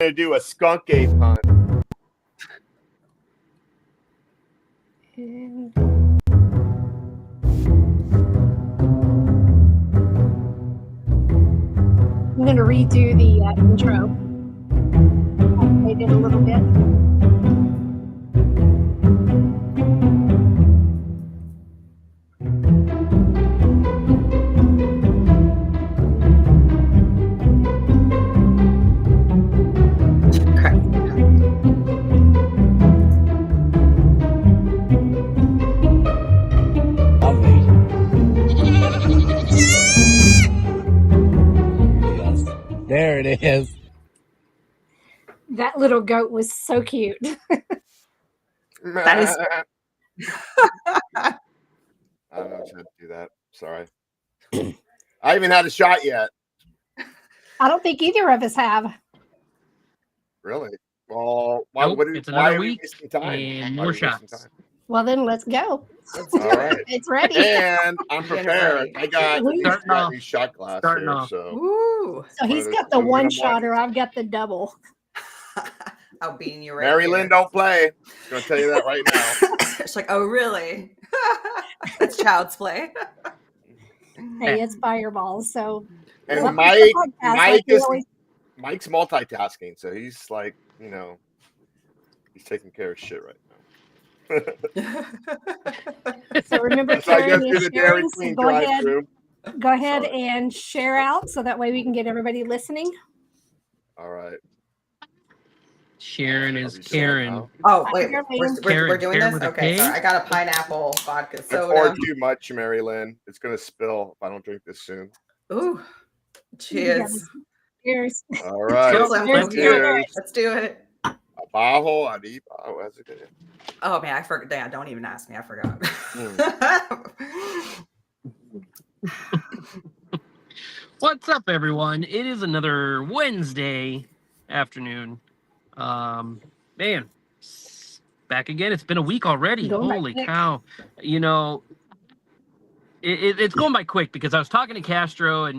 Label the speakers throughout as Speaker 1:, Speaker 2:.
Speaker 1: going to do a skunk ape hunt.
Speaker 2: And I'm going to redo the intro. I played it a little bit.
Speaker 3: There it is.
Speaker 2: That little goat was so cute.
Speaker 4: That is.
Speaker 1: I don't know if I should do that. Sorry. I haven't had a shot yet.
Speaker 2: I don't think either of us have.
Speaker 1: Really? Well, why,
Speaker 5: Nope, it's another week and more shots.
Speaker 2: Well, then let's go.
Speaker 4: Let's do
Speaker 1: All
Speaker 4: it.
Speaker 1: right.
Speaker 2: It's ready.
Speaker 1: And I'm prepared. I got
Speaker 2: Starting
Speaker 1: these shot glass
Speaker 5: Starting
Speaker 1: here,
Speaker 5: off.
Speaker 1: so.
Speaker 4: Woo.
Speaker 2: So he's got the one-shotter. I've got the double.
Speaker 4: I'll bean you right
Speaker 1: MaryLynn,
Speaker 4: here.
Speaker 1: don't play. I'm going to tell you that right now.
Speaker 4: It's like, oh, really? That's child's play.
Speaker 2: Hey, it's fireballs. So
Speaker 1: And
Speaker 2: welcome to the podcast.
Speaker 1: Mike's multitasking, so he's like, he's taking care of shit right now.
Speaker 2: So remember,
Speaker 1: So I guess
Speaker 2: Karen
Speaker 1: do
Speaker 2: is
Speaker 1: the Dairy
Speaker 2: sharing,
Speaker 1: Queen
Speaker 2: so
Speaker 1: drive-through.
Speaker 2: go ahead
Speaker 1: Sorry.
Speaker 2: and share out so that way we can get everybody listening.
Speaker 1: All right.
Speaker 5: Sharon
Speaker 1: Are
Speaker 5: is
Speaker 1: we still on
Speaker 5: Karen.
Speaker 1: now?
Speaker 4: Oh, wait.
Speaker 2: Karen,
Speaker 4: We're doing
Speaker 5: Karen
Speaker 4: this?
Speaker 5: with a
Speaker 4: Okay,
Speaker 5: K?
Speaker 4: sorry. I got a pineapple vodka
Speaker 1: I
Speaker 4: soda.
Speaker 1: poured too much, MaryLynn. It's going to spill if I don't drink this soon.
Speaker 4: Ooh. Cheers.
Speaker 2: Cheers.
Speaker 1: All right.
Speaker 4: Let's do it.
Speaker 1: Cheers.
Speaker 4: Let's do it.
Speaker 1: Abajo, arriba. How's it going?
Speaker 4: Oh, man, I forgot. Yeah, don't even ask me. I forgot.
Speaker 5: What's up, everyone? It is another Wednesday afternoon. Man, back again. It's been a week already. Holy cow. It's going by quick because I was talking to Castro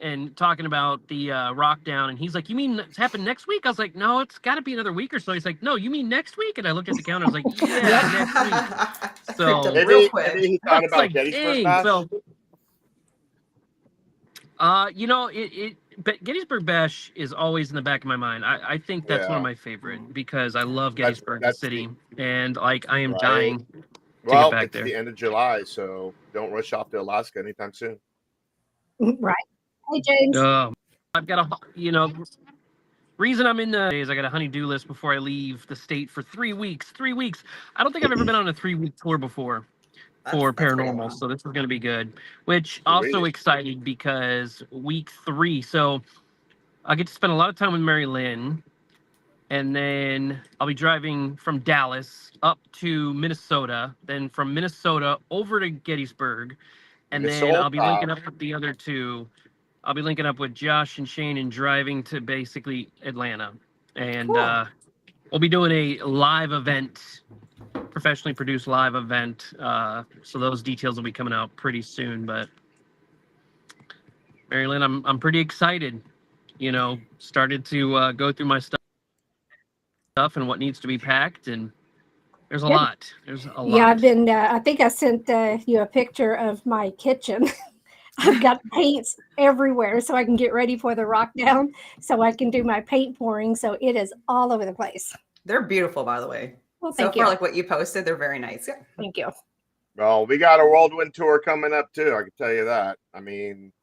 Speaker 5: and talking about the rock down, and he's like, you mean it's happened next week? I was like, no, it's got to be another week or so. He's like, no, you mean next week? And I looked at the calendar. I was like, yeah, next week. So
Speaker 4: real quick.
Speaker 1: Maybe he thought about
Speaker 5: like,
Speaker 1: Gettysburg
Speaker 5: dang.
Speaker 1: Bash.
Speaker 5: So, but Gettysburg Bash is always in the back of my mind. I think that's one of my favorite because I love Gettysburg City, and like I am dying to get back
Speaker 1: it's
Speaker 5: there.
Speaker 1: the end of July, so don't rush off to Alaska anytime soon.
Speaker 2: Right. Hey, James.
Speaker 5: I've got reason I'm in the is I got a honey-do list before I leave the state for 3 weeks. 3 weeks. I don't think I've ever been on a 3-week tour before. For Paranormal, so this is going to be good. Which also excited because week 3, so I get to spend a lot of time with MaryLynn, and then I'll be driving from Dallas up to Minnesota, then from Minnesota over to Gettysburg, and then I'll be linking up with the other two. I'll be linking up with Josh and Shane and driving to basically Atlanta, and we'll be doing a live event. Professionally produced live event, so those details will be coming out pretty soon. But MaryLynn, I'm pretty excited. Started to go through my stuff and what needs to be packed, and there's a lot. There's a lot.
Speaker 2: Yeah, I've been. I think I sent you a picture of my kitchen. I've got paints everywhere, so I can get ready for the rock down, so I can do my paint pouring. So it is all over the place.
Speaker 4: They're beautiful, by the way.
Speaker 2: Well, thank
Speaker 4: so
Speaker 2: you.
Speaker 4: far, like what you posted, they're very nice. Yeah.
Speaker 2: Thank you.
Speaker 1: Well, we got a whirlwind tour coming up too. I can tell you that. I mean,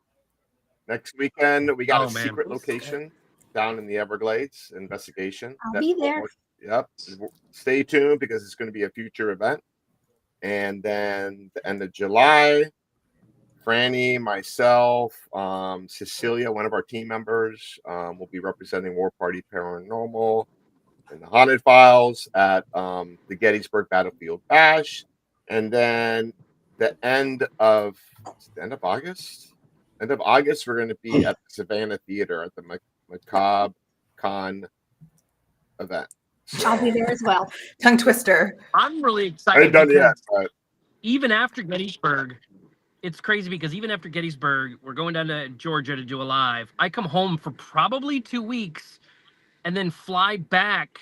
Speaker 1: next weekend we got a secret location down in the Everglades. Investigation.
Speaker 2: I'll be there.
Speaker 1: Yep. Stay tuned because it's going to be a future event. And then the end of July, Franny, myself, Cecilia, one of our team members, will be representing War Party Paranormal and the Haunted Files at the Gettysburg Battlefield Bash. And then the end of August, we're going to be at the Savannah Theater at the Macabre Con event. So,
Speaker 2: I'll be there as well.
Speaker 4: Tongue twister.
Speaker 5: I'm really
Speaker 1: I
Speaker 5: excited.
Speaker 1: ain't done it yet, but
Speaker 5: even after Gettysburg, it's crazy because even after Gettysburg, we're going down to Georgia to do a live. I come home for probably 2 weeks. and then fly back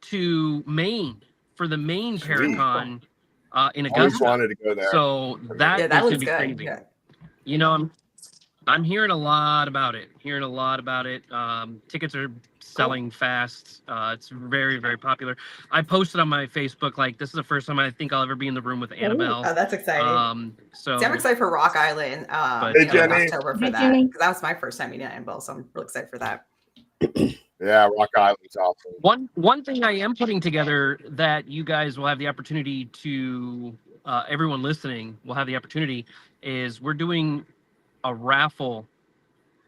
Speaker 5: to Maine for the Maine
Speaker 1: Sweet.
Speaker 5: Paracon in
Speaker 1: Always
Speaker 5: Augusta.
Speaker 1: wanted to go there.
Speaker 5: So that
Speaker 4: Yeah,
Speaker 5: is
Speaker 4: that
Speaker 5: gonna
Speaker 4: looks
Speaker 5: be
Speaker 4: good.
Speaker 5: crazy.
Speaker 4: Yeah.
Speaker 5: You know, I'm hearing a lot about it. Tickets are selling fast. It's very, very popular. I posted on my Facebook, like, this is the first time I think I'll ever be in the room with Annabelle.
Speaker 4: Oh, that's exciting.
Speaker 5: So
Speaker 4: See, I'm excited for Rock Island
Speaker 5: But-
Speaker 1: Hey,
Speaker 4: in
Speaker 1: Jenny.
Speaker 4: October for
Speaker 2: Hey,
Speaker 4: that.
Speaker 2: Jenny.
Speaker 4: Because that was my first time meeting Annabelle, so I'm really excited for that.
Speaker 1: Yeah, Rock Island's awesome.
Speaker 5: One thing I am putting together that you guys will have the opportunity to, everyone listening will have the opportunity, is we're doing a raffle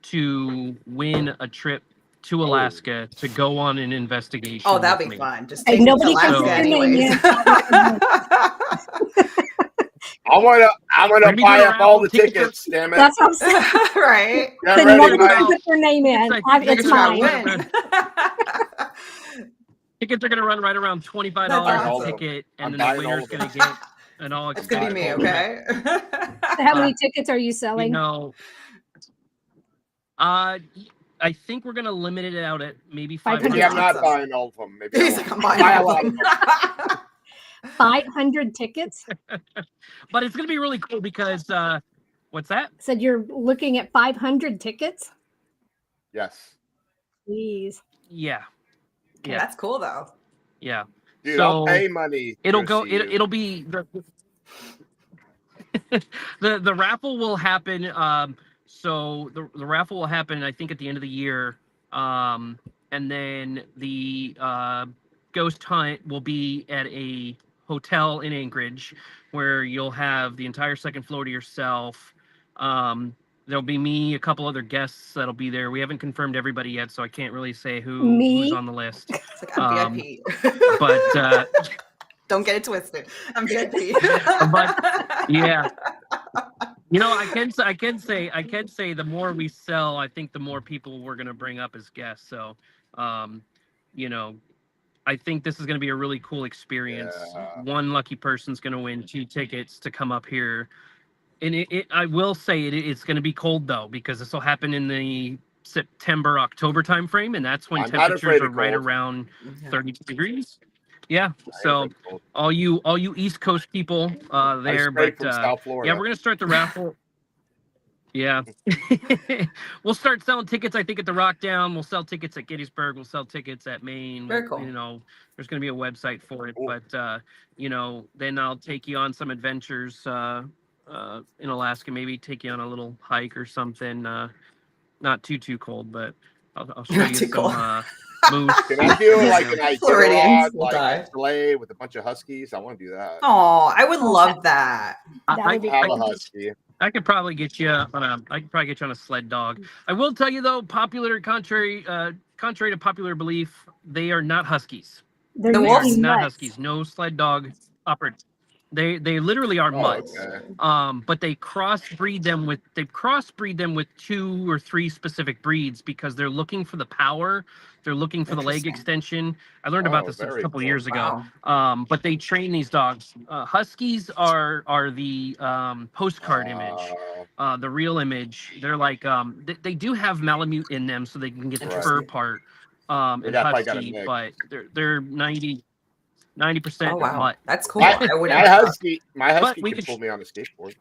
Speaker 5: to win a trip to Alaska to go on an investigation.
Speaker 4: Oh, that'd
Speaker 5: with
Speaker 4: be
Speaker 5: me.
Speaker 4: fun. Just
Speaker 2: Hey,
Speaker 4: take me to
Speaker 2: nobody can
Speaker 4: Alaska
Speaker 5: put their
Speaker 2: name
Speaker 4: anyways.
Speaker 2: in.
Speaker 1: I'm gonna
Speaker 5: We're gonna be
Speaker 1: buy
Speaker 5: doing a
Speaker 1: up all
Speaker 5: raffle.
Speaker 1: the tickets. Damn it!
Speaker 2: That's what I'm saying.
Speaker 4: Right?
Speaker 1: Get
Speaker 2: Then
Speaker 1: ready,
Speaker 2: nobody
Speaker 1: Mike.
Speaker 2: can put their name in.
Speaker 5: It's
Speaker 2: It's
Speaker 4: You
Speaker 5: gotta
Speaker 2: mine.
Speaker 4: win.
Speaker 5: Tickets are going to run right around $25
Speaker 4: That's
Speaker 5: a
Speaker 4: awesome.
Speaker 5: ticket,
Speaker 1: I'm
Speaker 5: and then the
Speaker 1: buying all
Speaker 5: winner's
Speaker 1: of
Speaker 5: going
Speaker 1: them.
Speaker 5: to get an all
Speaker 4: It's gonna be me,
Speaker 1: Fine.
Speaker 4: okay?
Speaker 2: So how many tickets are you
Speaker 5: You
Speaker 2: selling?
Speaker 5: know, I think we're going to limit it out at maybe
Speaker 2: 500.
Speaker 1: Maybe I'm not
Speaker 4: Awesome.
Speaker 1: buying all of them. Maybe
Speaker 4: He's
Speaker 1: I
Speaker 4: like, I'm
Speaker 1: won't.
Speaker 4: buying
Speaker 1: Buy a
Speaker 4: all
Speaker 1: lot
Speaker 4: of
Speaker 1: of
Speaker 4: them.
Speaker 1: them.
Speaker 2: 500 tickets?
Speaker 5: But it's going to be really cool because, what's that?
Speaker 2: Said you're looking at 500 tickets?
Speaker 1: Yes.
Speaker 2: Please.
Speaker 5: Yeah.
Speaker 4: Okay,
Speaker 5: Yeah.
Speaker 4: that's cool though.
Speaker 5: Yeah.
Speaker 1: Dude,
Speaker 5: So
Speaker 1: I'll pay money.
Speaker 5: it'll
Speaker 1: to
Speaker 5: go,
Speaker 1: see you.
Speaker 5: it'll be, the raffle will happen. So the raffle will happen, I think, at the end of the year. And then the ghost hunt will be at a hotel in Anchorage, where you'll have the entire second floor to yourself. There'll be me, a couple other guests that'll be there. We haven't confirmed everybody yet, so I can't really say who's
Speaker 2: Me?
Speaker 5: on the list.
Speaker 4: It's like I'm VIP.
Speaker 5: But
Speaker 4: Don't get it twisted. I'm VIP.
Speaker 5: But, yeah. You know, I can say the more we sell, I think the more people we're gonna bring up as guests. So, you know, I think this is gonna be a really cool experience.
Speaker 1: Yeah.
Speaker 5: One lucky person's gonna win 2 tickets to come up here, and I will say it's gonna be cold though, because this will happen in the September-October timeframe, and that's when
Speaker 1: I'm not
Speaker 5: temperatures
Speaker 1: afraid
Speaker 5: are
Speaker 1: of
Speaker 5: right
Speaker 1: cold.
Speaker 5: around
Speaker 4: Yeah.
Speaker 5: 30 degrees. Yeah,
Speaker 1: I ain't
Speaker 5: so
Speaker 1: afraid of cold.
Speaker 5: all you East Coast people
Speaker 1: I
Speaker 5: there,
Speaker 1: straight
Speaker 5: but
Speaker 1: from South Florida.
Speaker 5: yeah, we're gonna start the raffle. Yeah, we'll start selling tickets. I think at the Rock Down, we'll sell tickets at Gettysburg. We'll sell tickets at Maine.
Speaker 4: Very cool.
Speaker 5: You know, there's gonna be a website for it,
Speaker 1: Cool.
Speaker 5: but you know, then I'll take you on some adventures in Alaska. Maybe take you on a little hike or something. Not too cold, but I'll show
Speaker 4: Not
Speaker 5: you
Speaker 4: too cold.
Speaker 5: some moose.
Speaker 1: Can I do like an
Speaker 4: Floridians
Speaker 1: Iditarod,
Speaker 4: will
Speaker 1: like
Speaker 4: die.
Speaker 1: a sleigh with a bunch of huskies? I want to do that.
Speaker 4: Oh, I would love that.
Speaker 2: That would be
Speaker 1: I have a
Speaker 2: fun.
Speaker 1: husky.
Speaker 5: I could probably get you on a sled dog. I will tell you though, contrary to popular belief, they are not huskies.
Speaker 2: They're
Speaker 4: The
Speaker 5: They are
Speaker 2: usually
Speaker 5: not
Speaker 2: nuts.
Speaker 5: huskies. No sled dog operate. They literally are
Speaker 1: Oh,
Speaker 5: mutts.
Speaker 1: okay.
Speaker 5: But they crossbreed them with 2 or 3 specific breeds because they're looking for the power. They're looking for the leg
Speaker 4: Interesting.
Speaker 5: extension. I learned about
Speaker 1: Oh,
Speaker 5: this a
Speaker 1: very
Speaker 5: couple
Speaker 1: cool.
Speaker 5: years ago.
Speaker 4: Wow.
Speaker 5: But they train these dogs. Huskies are the postcard image. The real image. They're like they do have Malamute in them, so they can get the
Speaker 1: Right.
Speaker 5: fur part.
Speaker 1: They
Speaker 5: And
Speaker 1: probably got a
Speaker 5: husky,
Speaker 1: mix.
Speaker 5: but they're 90%
Speaker 4: Oh wow.
Speaker 5: mutt.
Speaker 4: That's cool.
Speaker 1: My
Speaker 4: I would
Speaker 1: husky
Speaker 5: we
Speaker 1: can
Speaker 5: could
Speaker 1: pull me on a skateboard.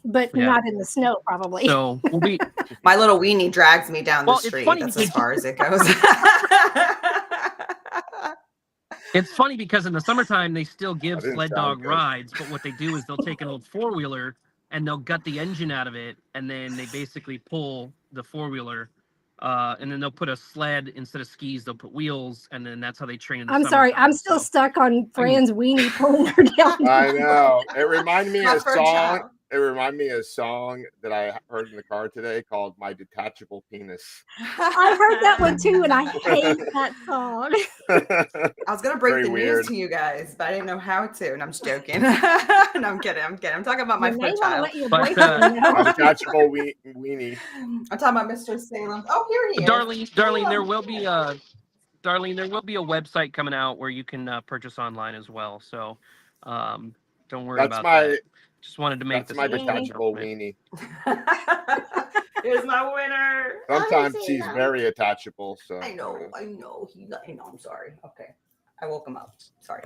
Speaker 2: But
Speaker 5: Yeah.
Speaker 2: not in the snow, probably.
Speaker 5: So we'll be.
Speaker 4: my little weenie drags me down
Speaker 5: Well,
Speaker 4: the
Speaker 5: it's
Speaker 4: street.
Speaker 5: funny
Speaker 4: That's as
Speaker 5: because-
Speaker 4: far as it goes.
Speaker 5: It's funny because in the summertime they still give
Speaker 1: That didn't
Speaker 5: sled
Speaker 1: sound
Speaker 5: dog
Speaker 1: good.
Speaker 5: rides, but what they do is they'll take an old 4-wheeler and they'll gut the engine out of it, and then they basically pull the 4-wheeler, and then they'll put a sled instead of skis. They'll put wheels, and then that's how they train in the
Speaker 2: I'm sorry.
Speaker 5: summertime.
Speaker 2: I'm still
Speaker 5: So-
Speaker 2: stuck on Fran's weenie pulling her down.
Speaker 1: I know. It reminded me of
Speaker 4: Not
Speaker 1: a
Speaker 4: for a
Speaker 1: song.
Speaker 4: child.
Speaker 1: It reminded me of a song that I heard in the car today called "My Detachable Penis."
Speaker 2: I heard that one too, and I hate that song.
Speaker 4: I was gonna break
Speaker 1: Very
Speaker 4: the
Speaker 1: weird.
Speaker 4: news to you guys, but I didn't know how to, and I'm just joking. No, I'm kidding. I'm talking about my
Speaker 2: You may
Speaker 4: foot
Speaker 2: want to
Speaker 4: child.
Speaker 2: let your
Speaker 5: But,
Speaker 2: boyfriend know.
Speaker 1: My detachable weenie.
Speaker 4: I'm talking about Mr. Salem. Oh, here he is.
Speaker 5: Darlene, there will be a website coming out where you can purchase online as well. So don't worry
Speaker 1: That's
Speaker 5: about
Speaker 1: my
Speaker 5: that. Just wanted to make
Speaker 1: that's my
Speaker 5: this
Speaker 1: detachable weenie.
Speaker 4: Here's my winner.
Speaker 1: Sometimes
Speaker 4: Honestly,
Speaker 1: he's
Speaker 4: no.
Speaker 1: very attachable. So
Speaker 4: I know. I'm sorry. Okay. I woke him up. Sorry.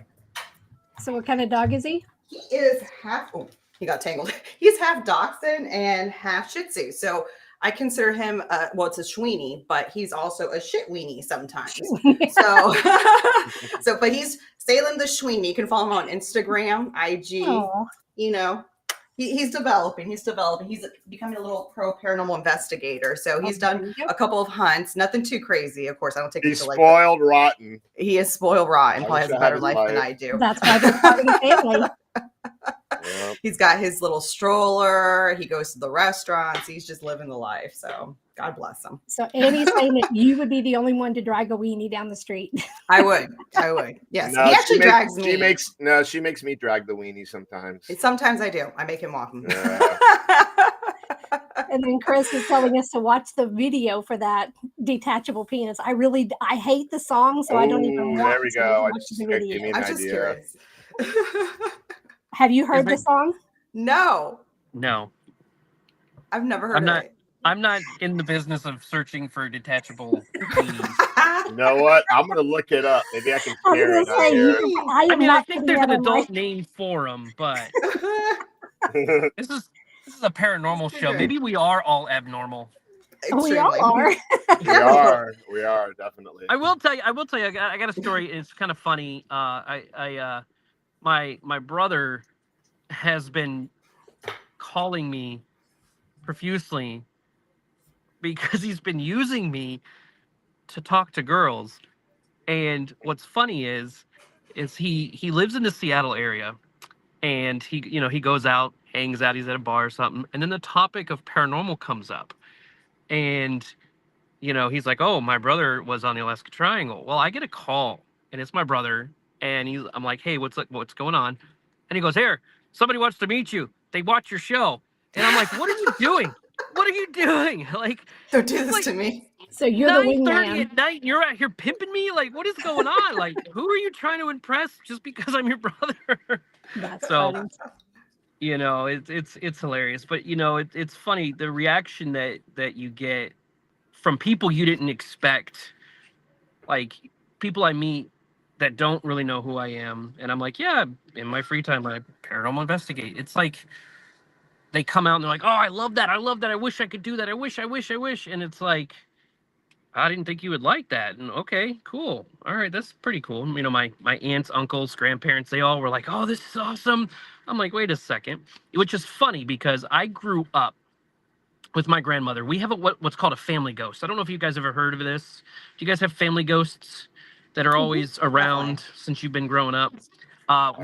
Speaker 2: So what kind of dog is he?
Speaker 4: He is half, oh, he got tangled. He's half Dachshund and half Shih Tzu. So I consider him, well, it's a Schweenie, but he's also a shit weenie sometimes. So, but he's Salem the Schweenie. You can follow him on Instagram, IG,
Speaker 2: Aw.
Speaker 4: you know. He's developing. He's becoming a little pro paranormal investigator. So he's
Speaker 2: there
Speaker 4: done
Speaker 2: you go.
Speaker 4: a couple of hunts. Nothing too crazy. Of course, I don't take him
Speaker 1: he's
Speaker 4: to like
Speaker 1: spoiled rotten.
Speaker 4: he is spoiled rotten.
Speaker 1: I
Speaker 4: Probably
Speaker 1: wish
Speaker 4: has a
Speaker 1: I had
Speaker 4: better
Speaker 1: his
Speaker 4: life than
Speaker 1: life.
Speaker 4: I do.
Speaker 2: That's why they're part of the family.
Speaker 1: Yep.
Speaker 4: He's got his little stroller. He goes to the restaurants. He's just living the life. So God bless him.
Speaker 2: So Annie's saying that you would be the only one to drag a weenie down the street.
Speaker 4: I would. Yes.
Speaker 1: No,
Speaker 4: he actually drags me.
Speaker 1: She makes me drag the weenie sometimes.
Speaker 4: Sometimes I do. I make him walk him.
Speaker 1: Yeah.
Speaker 2: And then Chris is telling us to watch the video for that detachable penis. I hate the song, so I don't even
Speaker 1: Ooh,
Speaker 2: want
Speaker 1: there we
Speaker 2: to
Speaker 1: go.
Speaker 2: watch
Speaker 1: Just
Speaker 2: the
Speaker 1: give
Speaker 2: video.
Speaker 1: me an
Speaker 4: I'm just
Speaker 1: idea.
Speaker 4: curious.
Speaker 2: Have you heard
Speaker 5: Is
Speaker 2: the
Speaker 5: there-
Speaker 2: song?
Speaker 4: No,
Speaker 5: No,
Speaker 4: I've never heard of
Speaker 5: I'm not in the business of searching for detachable weenies.
Speaker 4: it.
Speaker 1: You know what? I'm gonna look it up. Maybe I can
Speaker 2: I was
Speaker 1: share
Speaker 2: going
Speaker 1: it
Speaker 2: to
Speaker 1: on
Speaker 2: say,
Speaker 1: here.
Speaker 2: I am
Speaker 5: I mean, I
Speaker 2: not
Speaker 5: think
Speaker 2: putting
Speaker 5: there's an
Speaker 2: that on my-
Speaker 5: adult name for them, but this is a paranormal show.
Speaker 4: Okay.
Speaker 5: Maybe we are all abnormal.
Speaker 2: We all are.
Speaker 1: We are definitely.
Speaker 5: I will tell you. I got a story. It's kind of funny. My brother has been calling me profusely because he's been using me to talk to girls. And what's funny is he lives in the Seattle area, and he goes out, hangs out, he's at a bar or something, and then the topic of paranormal comes up, and he's like, oh, my brother was on the Alaska Triangle. Well, I get a call, and it's my brother, and I'm like, hey, what's going on? And he goes, here, somebody wants to meet you. They watch your show. And I'm like, what are you doing? What are you doing? Like,
Speaker 4: Don't do this
Speaker 5: like,
Speaker 4: to me.
Speaker 2: So you're the
Speaker 5: 9:30
Speaker 2: wingman.
Speaker 5: at night, and you're out here pimping me? Like, what is going on? Like, who are you trying to impress just because I'm your brother?
Speaker 2: That's
Speaker 5: So,
Speaker 2: funny.
Speaker 5: it's hilarious. But it's funny the reaction that you get from people you didn't expect, like people I meet that don't really know who I am, and I'm like, yeah, in my free time I paranormal investigate. It's like they come out and they're like, oh, I love that, I wish I could do that, I wish, and it's like, I didn't think you would like that. And okay, cool, all right, that's pretty cool. My aunts, uncles, grandparents, they all were like, oh, this is awesome. I'm like, wait a second. Which is funny because I grew up with my grandmother. We have what's called a family ghost. I don't know if you guys ever heard of this. Do you guys have family ghosts that are always around since you've been growing up?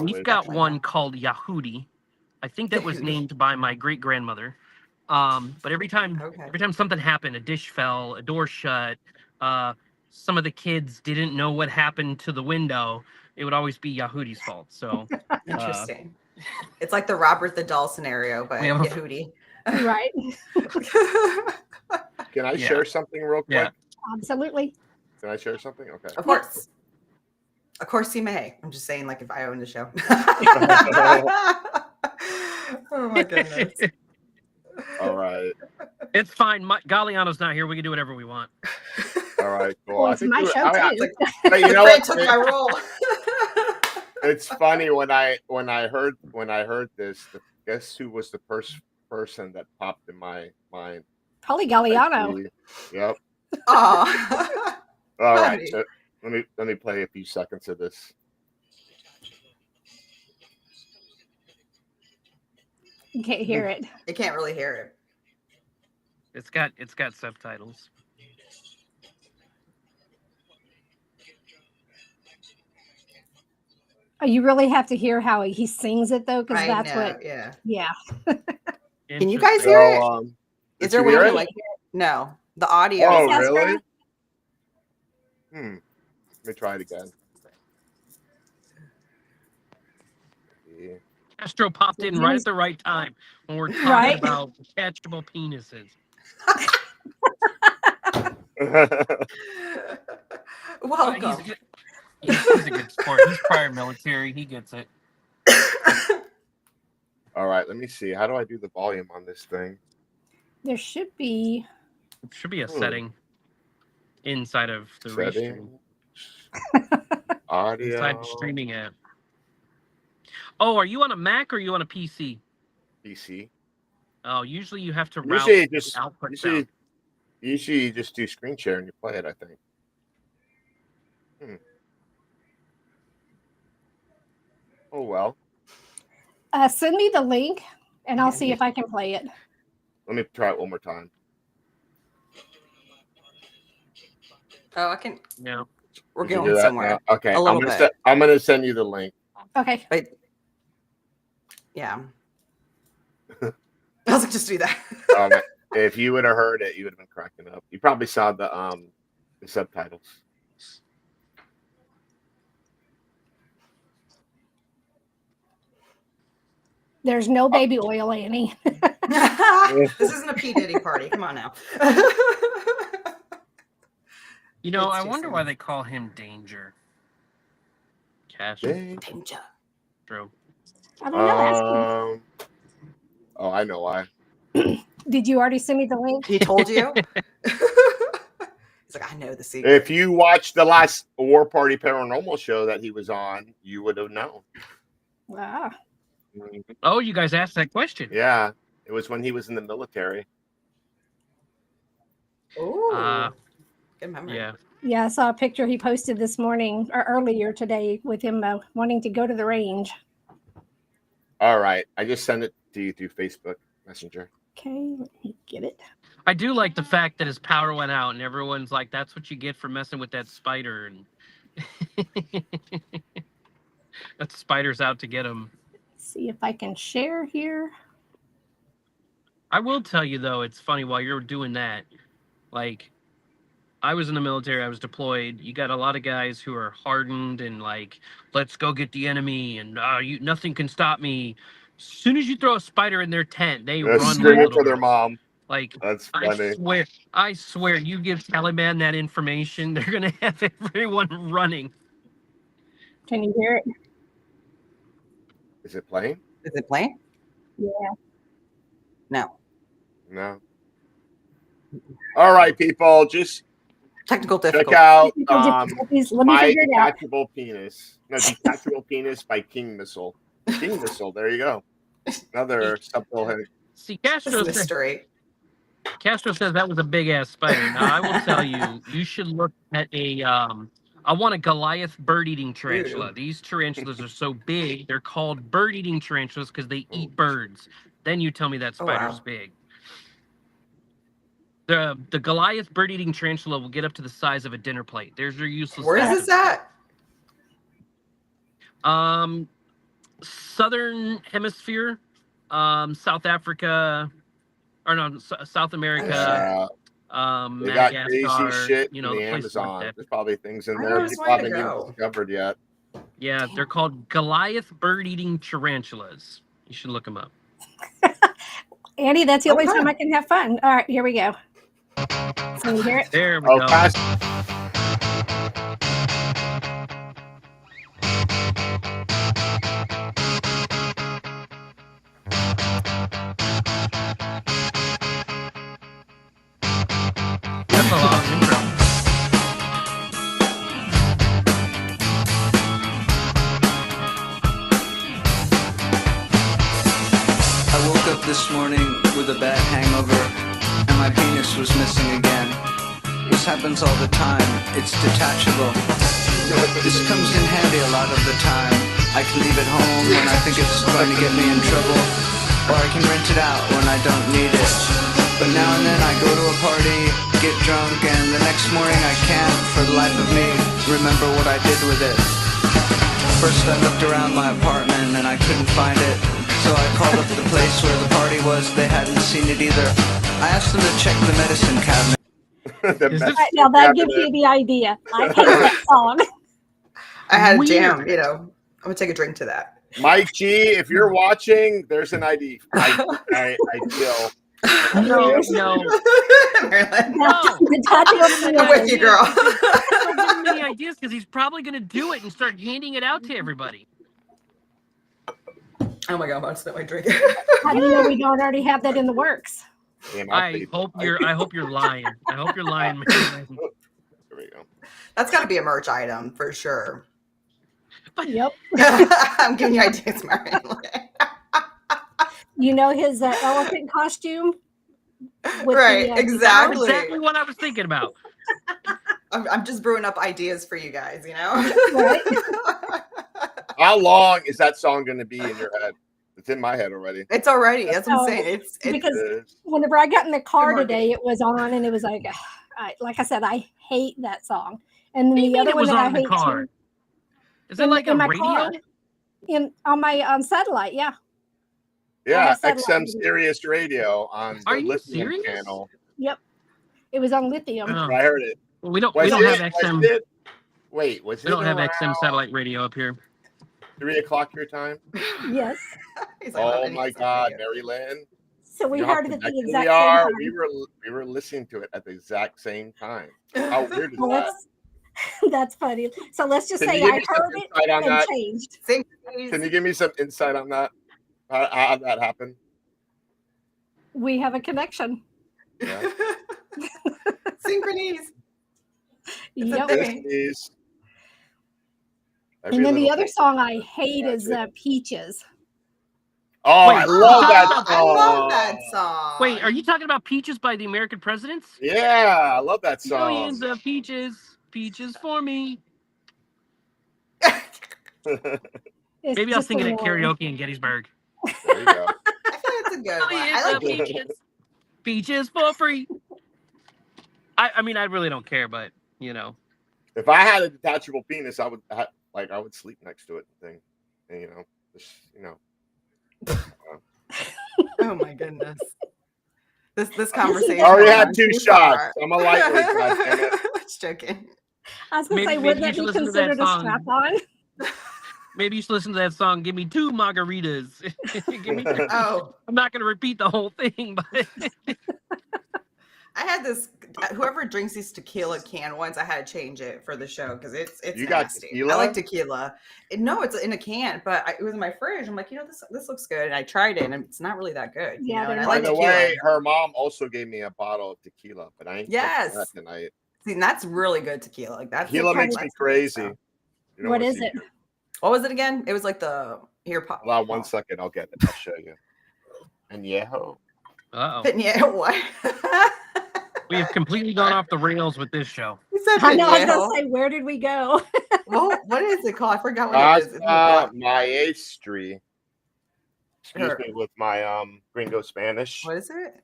Speaker 5: We've got one called Yahudi. I think that was named by my great grandmother. But every time something happened, a dish fell, a door shut, some of the kids didn't know what happened to the window, it would always be Yahudi's fault. So
Speaker 4: Interesting. It's like the Robert the Doll scenario, but Yehudi.
Speaker 2: Right.
Speaker 1: Can I share something real quick?
Speaker 5: Yeah.
Speaker 2: Absolutely.
Speaker 1: Can I share something? Okay.
Speaker 4: Of course. Of course you may. I'm just saying, like, if I own the show. Oh my goodness.
Speaker 1: All right.
Speaker 5: It's fine. Galliano's not here. We can do whatever we want.
Speaker 1: All right. Cool.
Speaker 2: Well, it's my show too.
Speaker 1: Hey, you know
Speaker 4: Ray
Speaker 1: what?
Speaker 4: took my role.
Speaker 1: It's funny when I heard this. Guess who was the first person that popped in my mind?
Speaker 2: Probably Galliano.
Speaker 1: Yep.
Speaker 4: Oh.
Speaker 1: All right. So let me play a few seconds of this.
Speaker 2: You can't hear it.
Speaker 4: You can't really hear it.
Speaker 5: It's got subtitles.
Speaker 2: Oh, you really have to hear how he sings it though, because that's
Speaker 4: know,
Speaker 2: what.
Speaker 4: Yeah.
Speaker 5: Can
Speaker 4: you guys hear it? Is there a way
Speaker 1: hear
Speaker 4: to
Speaker 1: it?
Speaker 4: like hear it? No. The audio.
Speaker 1: Oh,
Speaker 2: Yes,
Speaker 1: really?
Speaker 2: sir.
Speaker 1: Let me try it again. Yeah.
Speaker 5: Astro popped in right at the right time when we're talking
Speaker 2: Right.
Speaker 5: about catchable penises.
Speaker 4: Welcome.
Speaker 5: He's a good sport. He's prior military. He gets it.
Speaker 1: All right. Let me see. How do I do the volume on this thing?
Speaker 2: There should be.
Speaker 5: It should be a setting inside of the restream.
Speaker 1: Audio.
Speaker 5: Inside the streaming app. Oh, are you on a Mac or are you on a PC?
Speaker 1: PC.
Speaker 5: Oh, usually you have to route
Speaker 1: Usually
Speaker 5: output
Speaker 1: usually
Speaker 5: down.
Speaker 1: you just do screen share and you play it, I think. Oh well.
Speaker 2: Send me the link, and I'll see if I can play it.
Speaker 1: Let me try it one more time.
Speaker 4: Oh, I can.
Speaker 5: Yeah.
Speaker 4: We're
Speaker 1: Did you do
Speaker 4: going
Speaker 1: that
Speaker 4: somewhere.
Speaker 1: now? Okay,
Speaker 4: A little bit.
Speaker 1: I'm gonna send you the link.
Speaker 2: Okay.
Speaker 4: Wait. Yeah. I was like, just do that.
Speaker 1: If you would have heard it, you would have been cracking up. You probably saw the subtitles.
Speaker 2: There's no baby oil, Annie.
Speaker 4: This isn't a P. Diddy party. Come on now.
Speaker 5: You know,
Speaker 4: It's
Speaker 5: I
Speaker 4: too
Speaker 5: wonder
Speaker 4: soon.
Speaker 5: why they call him Danger. Cash.
Speaker 4: Danger.
Speaker 5: True.
Speaker 2: I don't know.
Speaker 1: Oh, I know why.
Speaker 2: Did you already send me the link?
Speaker 4: He told you? He's like, I know the secret.
Speaker 1: If you watched the last War Party Paranormal show that he was on, you would have known.
Speaker 2: Wow.
Speaker 5: Oh, you guys asked that question.
Speaker 1: Yeah, it was when he was in the military.
Speaker 4: Ooh. Good memory.
Speaker 5: Yeah.
Speaker 2: Yeah, I saw a picture he posted this morning or earlier today with him wanting to go to the range.
Speaker 1: All right, I just sent it to you through Facebook Messenger.
Speaker 2: Okay, let me get it.
Speaker 5: I do like the fact that his power went out and everyone's like, that's what you get for messing with that spider. And that spider's out to get him.
Speaker 2: See if I can share here.
Speaker 5: I will tell you, though, it's funny while you're doing that. Like, I was in the military. I was deployed. You got a lot of guys who are hardened and like, let's go get the enemy and nothing can stop me. As soon as you throw a spider in their tent, they
Speaker 1: They're
Speaker 5: run like
Speaker 1: screaming
Speaker 5: little
Speaker 1: for their
Speaker 5: girls.
Speaker 1: mom.
Speaker 5: Like,
Speaker 1: That's funny.
Speaker 5: I swear, you give Taliban that information, they're gonna have everyone running.
Speaker 2: Can you hear it?
Speaker 1: Is it playing?
Speaker 4: Is it playing?
Speaker 2: Yeah.
Speaker 4: No.
Speaker 1: No. All right, people, just
Speaker 4: Technical
Speaker 1: check
Speaker 4: difficulty.
Speaker 1: out
Speaker 2: Let me
Speaker 1: My
Speaker 2: figure it out.
Speaker 1: Detachable Penis. No, Detachable Penis by King Missile. King Missile, there you go. Another subtle hint.
Speaker 5: See,
Speaker 4: This is mystery.
Speaker 5: Castro says that was a big ass spider. Now I will tell you, you should look at I want a Goliath bird-eating tarantula.
Speaker 4: Ew.
Speaker 5: These tarantulas are so big, they're called bird-eating tarantulas because they eat birds. Then you tell me that spider's big. The Goliath bird-eating tarantula will get up to the size of a dinner plate. There's your useless.
Speaker 4: Where is this at?
Speaker 5: Southern Hemisphere, South Africa, or no, South America.
Speaker 1: They got crazy
Speaker 5: Madagascar,
Speaker 1: shit
Speaker 5: you know,
Speaker 1: in the
Speaker 5: the places like
Speaker 1: Amazon.
Speaker 5: that.
Speaker 1: There's probably things in
Speaker 4: I
Speaker 1: there
Speaker 4: just
Speaker 1: people
Speaker 4: wanted
Speaker 1: haven't
Speaker 4: to
Speaker 1: even
Speaker 4: go.
Speaker 1: discovered yet.
Speaker 5: Yeah, they're called Goliath bird-eating tarantulas. You should look them up.
Speaker 2: Annie, that's the only
Speaker 4: Okay.
Speaker 2: time I can have fun. All right, here we go. Can you hear it?
Speaker 5: There we
Speaker 1: Oh,
Speaker 5: go.
Speaker 1: fast.
Speaker 5: That's a long intro.
Speaker 3: I woke up this morning with a bad hangover, and my penis was missing again. This happens all the time, it's detachable. This comes in handy a lot of the time. I can leave it home when I think it's going to get me in trouble, or I can rent it out when I don't need it. But now and then I go to a party, get drunk, and the next morning I can't, for the life of me, remember what I did with it. First I looked around my apartment and I couldn't find it, so I called up the place where the party was. They hadn't seen it either. I asked them to check the medicine cabinet.
Speaker 5: Is this-
Speaker 2: Right, now that gives you the idea. I hate that song.
Speaker 4: I had a
Speaker 5: Weird.
Speaker 4: jam, you know. I'm gonna take a drink to that.
Speaker 1: Mike G, if you're watching, there's an ID. I feel.
Speaker 5: No.
Speaker 4: MaryLynn.
Speaker 5: No.
Speaker 2: The touch of
Speaker 4: I'm with you, girl.
Speaker 5: Don't give him any ideas because he's probably going to do it and start handing it out to everybody.
Speaker 4: Oh my god, I'm about to spit my drink.
Speaker 2: How do you know we don't already have that in the works?
Speaker 1: And
Speaker 5: I hope you're lying. I hope you're lying, man.
Speaker 1: There we go.
Speaker 4: That's got to be a merch item for sure.
Speaker 2: Yep.
Speaker 4: I'm giving you ideas, Mary.
Speaker 2: You know his elephant costume? With
Speaker 4: Right,
Speaker 2: the,
Speaker 4: exactly.
Speaker 5: Exactly what I was thinking about.
Speaker 4: I'm just brewing up ideas for you guys, you know?
Speaker 2: Right.
Speaker 1: How long is that song going to be in your head? It's in my head already.
Speaker 4: It's already. That's what I'm
Speaker 2: So,
Speaker 4: saying. It's
Speaker 2: because whenever I got in the car
Speaker 4: marketing.
Speaker 2: today, it was on, and it was like I said, I hate that song. And then
Speaker 5: What do you
Speaker 2: the
Speaker 5: mean
Speaker 2: other
Speaker 5: it
Speaker 2: one
Speaker 5: was
Speaker 2: that I
Speaker 5: on the
Speaker 2: hate
Speaker 5: car?
Speaker 2: too,
Speaker 5: Is that like a
Speaker 2: my
Speaker 5: radio?
Speaker 2: car, on satellite, yeah.
Speaker 1: Yeah,
Speaker 2: have satellite
Speaker 1: XM
Speaker 2: radio.
Speaker 1: Sirius Radio on
Speaker 5: Are
Speaker 1: the
Speaker 5: you
Speaker 1: Lithium
Speaker 5: serious?
Speaker 1: channel.
Speaker 2: Yep, it was on lithium.
Speaker 5: Oh.
Speaker 1: I heard it.
Speaker 5: Well, we don't
Speaker 1: Was
Speaker 5: have
Speaker 1: it-
Speaker 5: XM.
Speaker 1: was it- Wait, was
Speaker 5: We
Speaker 1: it
Speaker 5: don't have
Speaker 1: around
Speaker 5: XM satellite radio up here.
Speaker 1: 3 o'clock your time?
Speaker 2: Yes.
Speaker 4: He's like,
Speaker 1: Oh
Speaker 4: "Love
Speaker 1: my
Speaker 4: it."
Speaker 1: God, MaryLynn.
Speaker 2: So we
Speaker 1: You know how
Speaker 2: heard it at the
Speaker 1: connected
Speaker 2: exact
Speaker 1: we
Speaker 2: same
Speaker 1: are.
Speaker 2: time.
Speaker 1: We were listening to it at the exact same time. How weird is
Speaker 2: Well,
Speaker 1: that?
Speaker 2: that's funny. So let's just
Speaker 1: Can
Speaker 2: say
Speaker 1: you give
Speaker 2: I
Speaker 1: me some
Speaker 2: heard it
Speaker 1: insight on
Speaker 2: and
Speaker 1: that?
Speaker 2: changed.
Speaker 1: Can you give me some insight on that? How that happened?
Speaker 2: We have a connection.
Speaker 1: Yeah.
Speaker 4: Synchronies. It's a
Speaker 2: Yep.
Speaker 4: thing.
Speaker 1: This is
Speaker 2: And then the other
Speaker 1: little-
Speaker 2: song I hate is Peaches.
Speaker 1: Oh,
Speaker 5: Wait,
Speaker 1: I love that song.
Speaker 4: I love that song.
Speaker 5: Wait, are you talking about Peaches by the American Presidents?
Speaker 1: Yeah, I love that song.
Speaker 5: Millions of peaches, peaches for me.
Speaker 2: It's
Speaker 5: Maybe I was
Speaker 2: just
Speaker 5: thinking at
Speaker 2: annoying.
Speaker 5: karaoke in Gettysburg.
Speaker 1: There you go.
Speaker 4: I feel it's a good one.
Speaker 5: Millions
Speaker 4: I like
Speaker 5: of peaches, peaches for free. I mean, I really don't care, but you know.
Speaker 1: If I had a detachable penis, I would sleep next to it. And
Speaker 4: Oh my goodness. This conversation.
Speaker 1: I already had
Speaker 4: went
Speaker 1: 2
Speaker 4: too
Speaker 1: shots.
Speaker 4: far.
Speaker 1: I'm a lightweight. goddammit.
Speaker 4: Just joking.
Speaker 2: I was going to
Speaker 5: Maybe-
Speaker 2: say,
Speaker 5: maybe
Speaker 2: would
Speaker 5: you
Speaker 2: that
Speaker 5: should
Speaker 2: be
Speaker 5: listen to that
Speaker 2: considered a
Speaker 5: song.
Speaker 2: strap-on?
Speaker 5: Maybe you should listen to that song. Give me 2 margaritas. Give me 2.
Speaker 4: Oh,
Speaker 5: I'm not going to repeat the whole thing, but
Speaker 4: I had this. Whoever drinks these tequila can ones, I had to change it for the show because it's
Speaker 1: You got
Speaker 4: nasty.
Speaker 1: tequila?
Speaker 4: I like tequila. No, it's in a can, but it was in my fridge. I'm like, this looks good, and I tried it, and it's not really that good.
Speaker 2: Yeah,
Speaker 4: you know? And I
Speaker 2: they're
Speaker 1: By
Speaker 4: like
Speaker 1: the
Speaker 4: tequila.
Speaker 1: way, her mom also gave me a bottle of tequila, but I ain't touching
Speaker 4: Yes.
Speaker 1: that tonight.
Speaker 4: See, and that's really good tequila. Like that's
Speaker 1: Tequila makes me
Speaker 4: that's good
Speaker 1: crazy.
Speaker 4: stuff.
Speaker 1: You know
Speaker 2: What is it?
Speaker 4: What was it again? It was like the pop.
Speaker 1: Hold on 1 second. I'll get it. I'll show you. Añejo.
Speaker 5: uh-oh.
Speaker 4: Yeah, what?
Speaker 5: We have completely gone off the rails with this show.
Speaker 4: He said
Speaker 2: I know, I was
Speaker 4: Añejo.
Speaker 2: going to say, where did we go?
Speaker 4: Well, what is it called? I forgot what it is. It's in the black.
Speaker 1: Maestri. Excuse
Speaker 4: Sure.
Speaker 1: me with my gringo Spanish.
Speaker 4: What is it?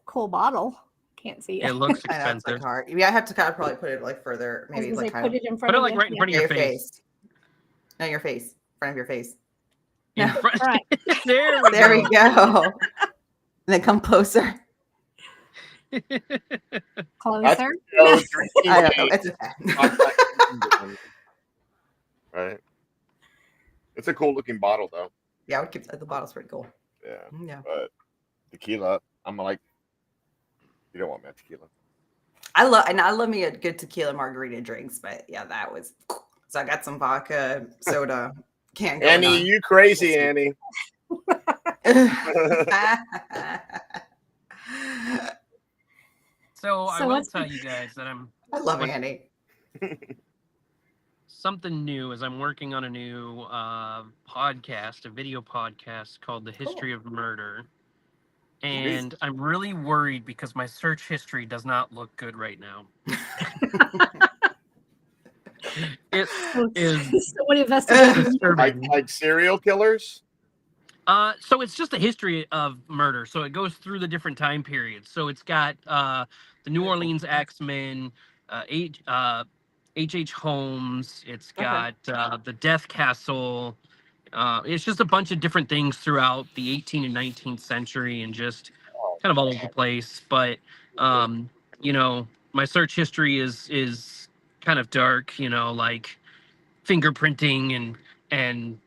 Speaker 2: Cool bottle. Can't see
Speaker 5: It
Speaker 2: it.
Speaker 5: looks
Speaker 4: I know, it's like
Speaker 5: expensive.
Speaker 4: hard. Yeah, I have to kind of probably put it like further,
Speaker 2: I was
Speaker 4: maybe
Speaker 2: gonna
Speaker 4: like
Speaker 2: say,
Speaker 4: kind
Speaker 2: put
Speaker 4: of
Speaker 2: it in front
Speaker 5: Put it
Speaker 2: of
Speaker 5: like
Speaker 2: you.
Speaker 5: right in front of
Speaker 4: near
Speaker 5: your face.
Speaker 4: No, your face. In front of your face.
Speaker 5: In
Speaker 4: No.
Speaker 5: front-
Speaker 2: Right.
Speaker 5: there we
Speaker 4: There
Speaker 5: go.
Speaker 4: we go. And then come closer.
Speaker 2: Closer.
Speaker 1: So,
Speaker 4: I don't know. It's okay.
Speaker 1: Right. It's a cool looking bottle though.
Speaker 4: Yeah, I would keep the bottle's pretty cool.
Speaker 1: Yeah.
Speaker 4: Yeah.
Speaker 1: But tequila, I'm like, you don't want my tequila.
Speaker 4: I love me a good tequila margarita drinks, but yeah, that was so I got some vodka, soda, can go
Speaker 1: Annie, you crazy, Annie.
Speaker 5: So I
Speaker 2: So
Speaker 5: will
Speaker 2: let's-
Speaker 5: tell you guys that I'm
Speaker 4: I love
Speaker 5: What-
Speaker 4: Annie.
Speaker 5: something new is I'm working on a new podcast, a video podcast called The History of Murder. And I'm really worried because my search history does not look good right now. It is
Speaker 2: So what investigation?
Speaker 5: disturbing.
Speaker 1: Like serial killers?
Speaker 5: So it's just a history of murder. So it goes through the different time periods. So it's got the New Orleans Axemen, H.H. Holmes. It's got the Death Castle. It's just a bunch of different things throughout the 18th and 19th century and just kind of all over the place. But, you know, my search history is kind of dark, you know, like fingerprinting and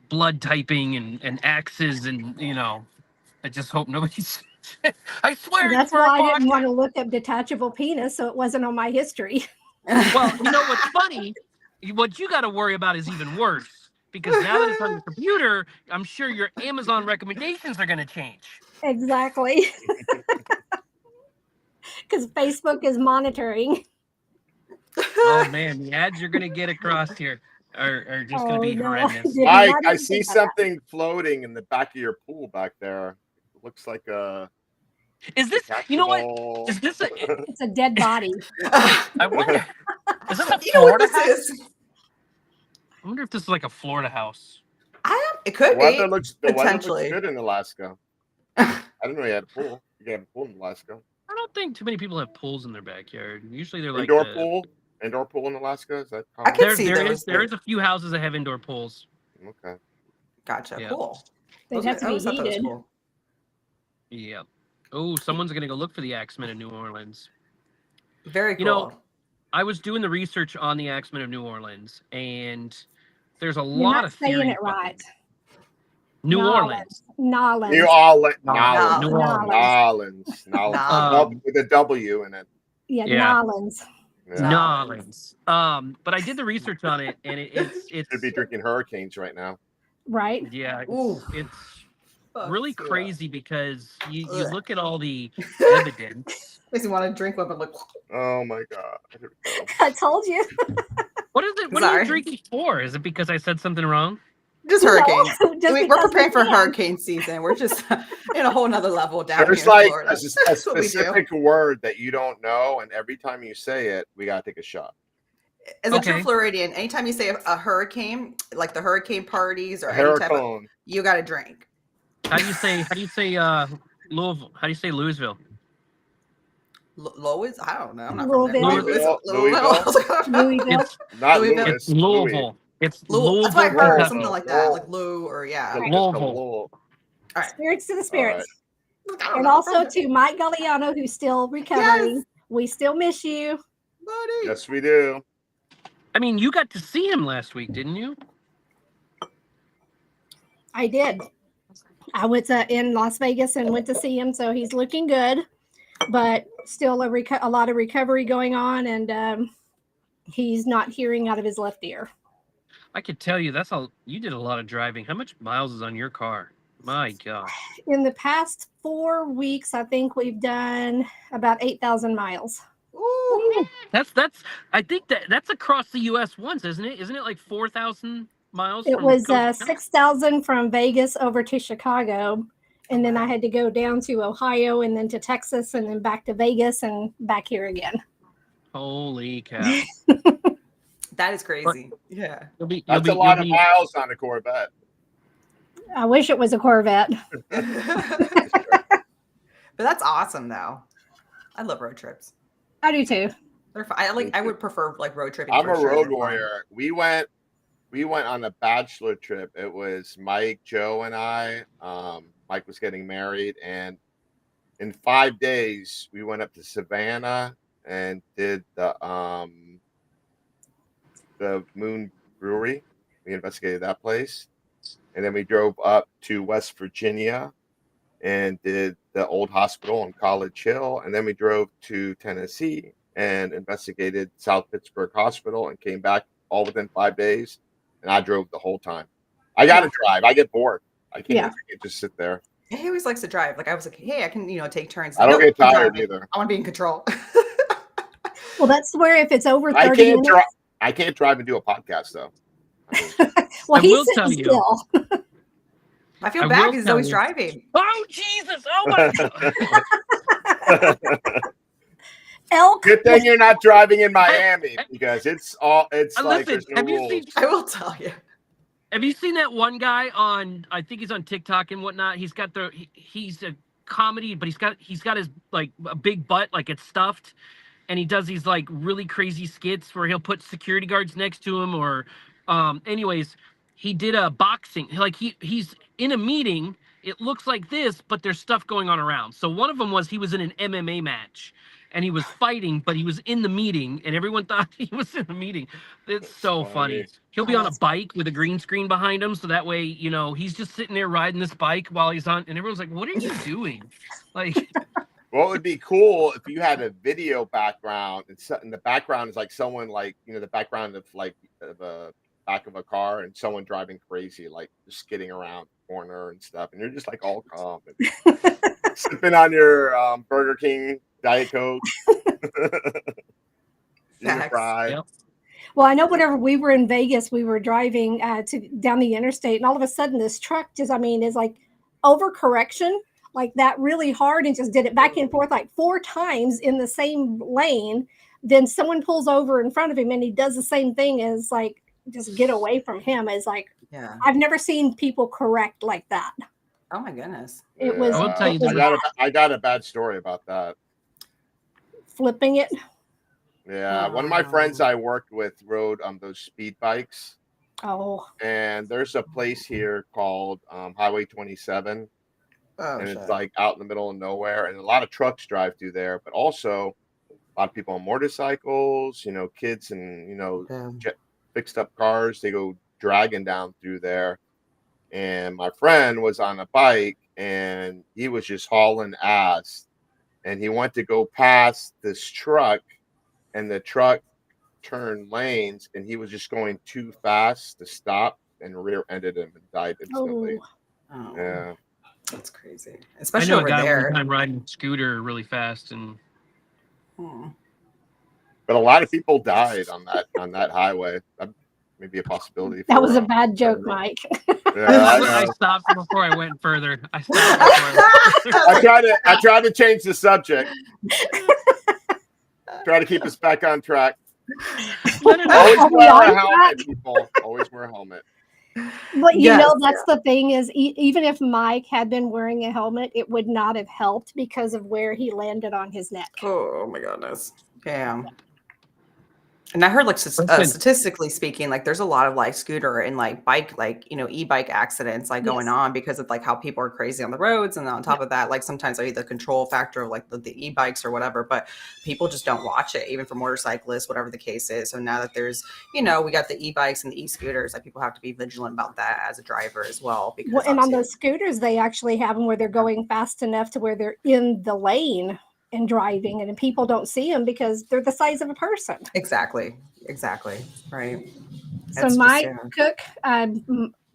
Speaker 5: blood typing and axes and, you know, I just hope nobody's... I swear
Speaker 2: That's
Speaker 5: for a
Speaker 2: why I didn't
Speaker 5: podcast.
Speaker 2: want to look up detachable penis, so it wasn't on my history.
Speaker 5: Well, you know what's funny? What you got to worry about is even worse. because now that it's on your computer, I'm sure your Amazon recommendations are going to change.
Speaker 2: Exactly. Because Facebook is monitoring.
Speaker 5: Oh man, the ads you're going to get across here are just going to be horrendous.
Speaker 2: Did
Speaker 1: Mike,
Speaker 2: not
Speaker 1: I
Speaker 2: even
Speaker 1: see
Speaker 2: think about that.
Speaker 1: something floating in the back of your pool back there. It looks like a
Speaker 5: Is this? You know what?
Speaker 1: detachable-
Speaker 5: Is this?
Speaker 2: It's a dead body.
Speaker 5: I wonder. Is this a
Speaker 4: You know what
Speaker 5: Florida
Speaker 4: this
Speaker 5: house?
Speaker 4: is?
Speaker 5: I wonder if this is like a Florida house.
Speaker 4: It could
Speaker 1: The weather
Speaker 4: be.
Speaker 1: looks
Speaker 4: Potentially.
Speaker 1: good in Alaska. I didn't know you had a pool. You can have a pool in Alaska.
Speaker 5: I don't think too many people have pools in their backyard. Usually they're like
Speaker 1: Indoor pool in Alaska. Is that
Speaker 4: I
Speaker 1: common?
Speaker 4: can see
Speaker 5: there
Speaker 4: those.
Speaker 5: is a few houses that have indoor pools.
Speaker 1: Okay.
Speaker 4: Gotcha.
Speaker 5: Yeah.
Speaker 4: Cool.
Speaker 2: They'd have to
Speaker 4: I
Speaker 2: be
Speaker 4: always thought that was
Speaker 2: heated.
Speaker 4: cool.
Speaker 5: Yeah. Oh, someone's gonna go look for the Axemen of New Orleans.
Speaker 4: Very cool.
Speaker 5: You know, I was doing the research on the Axemen of New Orleans, and there's a
Speaker 2: You're
Speaker 5: lot
Speaker 2: not
Speaker 5: of
Speaker 2: saying
Speaker 5: theories.
Speaker 2: it right.
Speaker 5: New Orleans.
Speaker 2: Nolans.
Speaker 1: New Orleans.
Speaker 4: Nolans.
Speaker 5: New Orleans.
Speaker 1: Nolans.
Speaker 4: Nolans.
Speaker 1: With a W in it.
Speaker 2: Yeah,
Speaker 5: Yeah.
Speaker 2: Nolans.
Speaker 1: Yeah.
Speaker 5: Nolans. But I did the research on it, and it's
Speaker 1: Should be drinking hurricanes right now.
Speaker 2: Right?
Speaker 5: yeah,
Speaker 4: Ooh.
Speaker 5: it's
Speaker 4: Fuck,
Speaker 5: really
Speaker 4: yeah.
Speaker 5: crazy because you
Speaker 4: Ugh.
Speaker 5: look at all the evidence.
Speaker 4: Makes me want to drink one, but like,
Speaker 1: Oh my god. Here we go.
Speaker 2: I told you.
Speaker 5: What is it? What are
Speaker 4: Sorry.
Speaker 5: you drinking for? Is it because I said something wrong?
Speaker 4: just hurricanes.
Speaker 2: No, just
Speaker 4: We're
Speaker 2: because
Speaker 4: preparing for
Speaker 2: we can.
Speaker 4: hurricane season. We're just in a whole nother level down
Speaker 1: There's
Speaker 4: here in
Speaker 1: like
Speaker 4: Florida.
Speaker 1: a
Speaker 4: That's what we do.
Speaker 1: specific word that you don't know, and every time you say it, we gotta take a shot.
Speaker 4: As a
Speaker 5: Okay.
Speaker 4: true Floridian, anytime you say a hurricane, like the hurricane parties or
Speaker 1: A
Speaker 4: any type of,
Speaker 1: hurricane.
Speaker 4: you got to drink.
Speaker 5: How do you say Louisville? How do you say Louisville?
Speaker 4: Lois? I don't know. I'm not
Speaker 2: Louisville.
Speaker 4: from there.
Speaker 1: Louisville.
Speaker 4: I was like, I don't know.
Speaker 2: Louisville.
Speaker 5: It's
Speaker 1: Not
Speaker 4: Louisville.
Speaker 1: Louis.
Speaker 5: it's Louisville. It's
Speaker 4: Louisville. That's what I
Speaker 5: Louisville,
Speaker 4: heard.
Speaker 5: Kentucky.
Speaker 4: Something like that. Like Lou or yeah.
Speaker 1: Louis.
Speaker 5: Louisville.
Speaker 4: All right.
Speaker 2: Spirits to the spirits.
Speaker 4: I don't
Speaker 2: And
Speaker 4: know.
Speaker 2: also to Mike Galliano, who's still recovering.
Speaker 4: Yes.
Speaker 2: We still miss you.
Speaker 4: Buddy.
Speaker 1: Yes, we do.
Speaker 5: I mean, you got to see him last week, didn't you?
Speaker 2: I did. I was in Las Vegas and went to see him, so he's looking good, but still a lot of recovery going on, and he's not hearing out of his left ear.
Speaker 5: I could tell you you did a lot of driving. How much miles is on your car? My gosh.
Speaker 2: In the past 4 weeks, I think we've done about 8,000 miles.
Speaker 4: Ooh.
Speaker 5: That's I think that's across the US once, isn't it? Isn't it like 4,000 miles?
Speaker 2: It
Speaker 5: from
Speaker 2: was
Speaker 5: coast to coast?
Speaker 2: 6,000 from Vegas over to Chicago, and then I had to go down to Ohio and then to Texas and then back to Vegas and back here again.
Speaker 5: Holy cow.
Speaker 4: That is crazy. Yeah.
Speaker 1: That's a lot of miles on a Corvette.
Speaker 2: I wish it was a Corvette.
Speaker 4: But that's awesome though. I love road trips.
Speaker 2: I do too.
Speaker 4: They're fun. I would prefer like road tripping.
Speaker 1: I'm
Speaker 4: for
Speaker 1: a
Speaker 4: sure.
Speaker 1: road
Speaker 4: They're fun.
Speaker 1: warrior. We went on a bachelor trip. It was Mike, Joe, and I. Mike was getting married, and in 5 days we went up to Savannah and did the Moon Brewery. We investigated that place, and then we drove up to West Virginia and did the old hospital on College Hill, and then we drove to Tennessee and investigated South Pittsburgh Hospital and came back all within 5 days. And I drove the whole time. I got to drive. I get bored. I can't just sit there.
Speaker 4: He always likes to drive. Like I was like, hey, I can take turns.
Speaker 1: I don't get
Speaker 4: I'm
Speaker 1: tired
Speaker 4: driving.
Speaker 1: either.
Speaker 4: I want to be in control.
Speaker 2: Well, that's where if it's over 30 minutes.
Speaker 1: I can't drive and do a podcast though.
Speaker 2: Well,
Speaker 5: I will
Speaker 2: he's
Speaker 5: tell
Speaker 2: sitting
Speaker 5: you.
Speaker 2: still.
Speaker 4: I feel
Speaker 5: I
Speaker 4: bad
Speaker 5: will
Speaker 4: because he's
Speaker 5: tell
Speaker 4: always
Speaker 5: you.
Speaker 4: driving.
Speaker 5: Oh Jesus! Oh my God!
Speaker 2: Elk.
Speaker 1: Good thing you're not driving in Miami because it's like
Speaker 5: Listen,
Speaker 1: there's no
Speaker 5: have you
Speaker 1: rules.
Speaker 5: seen?
Speaker 4: I will tell you.
Speaker 5: Have you seen that one guy on? I think he's on TikTok and whatnot. He's got he's a comedy, but he's got his like a big butt, like it's stuffed, and he does these like really crazy skits where he'll put security guards next to him, or, anyways, he did a boxing like he's in a meeting. It looks like this, but there's stuff going on around. So one of them was he was in an MMA match. And he was fighting, but he was in the meeting, and everyone thought he was in the meeting. It's so funny. He'll be on a bike with a green screen behind him, so that way, he's just sitting there riding this bike while he's on, and everyone's like, "What are you doing?" Like,
Speaker 1: What would be cool if you had a video background, and the background is like someone like the background of like a back of a car and someone driving crazy, like just skidding around the corner and stuff, and you're just like all calm and sipping on your Burger King Diet Coke, eating a fry.
Speaker 5: Yep.
Speaker 2: Well, I know whenever we were in Vegas, we were driving down the interstate, and all of a sudden this truck is like overcorrection, like that really hard, and just did it back and forth like 4 times in the same lane. Then someone pulls over in front of him and he does the same thing as like just get away from him. It's like,
Speaker 4: Yeah.
Speaker 2: I've never seen people correct like that.
Speaker 4: Oh my goodness.
Speaker 2: It was,
Speaker 5: I will tell you
Speaker 1: I got a bad story about that.
Speaker 2: flipping it.
Speaker 1: Yeah, one of my friends I worked with rode those speed bikes,
Speaker 2: Oh,
Speaker 1: and there's a place here called Highway 27, and it's like out in the middle of nowhere, and a lot of trucks drive through there, but also a lot of people on motorcycles, you know, kids and, you know, fixed up cars, they go dragging down through there. And my friend was on a bike and he was just hauling ass, and he went to go past this truck, and the truck turned lanes, and he was just going too fast to stop and rear-ended him and died instantly.
Speaker 4: Oh,
Speaker 1: Yeah,
Speaker 4: that's crazy.
Speaker 5: I
Speaker 4: Especially
Speaker 5: know a
Speaker 4: over
Speaker 5: guy
Speaker 4: there.
Speaker 5: one time riding a scooter really fast, and
Speaker 1: but a lot of people died on that highway. That may be a possibility.
Speaker 2: that was a bad joke, Mike.
Speaker 1: Yeah,
Speaker 5: I stopped before I went further. I stopped before
Speaker 1: I tried to change the subject. Try to keep us back on track. Always wear a helmet, people. Always wear a helmet.
Speaker 2: But you know, that's the thing is, even if Mike had been wearing a helmet, it would not have helped because of where he landed on his neck.
Speaker 4: Oh my goodness. Yeah. And I heard like statistically speaking, like there's a lot of like scooter and like bike, like, you know, e-bike accidents like going on because of like how people are crazy on the roads. And on top of that, like sometimes I the control factor of like the e-bikes or whatever, but people just don't watch it, even for motorcyclists, whatever the case is. So now that there's, you know, we got the e-bikes and the e-scooters, like people have to be vigilant about that as a driver as well. Because
Speaker 2: and on those scooters, they actually have them where they're going fast enough to where they're in the lane and driving, and people don't see them because they're the size of a person.
Speaker 4: Exactly. Right.
Speaker 2: So Mike Cook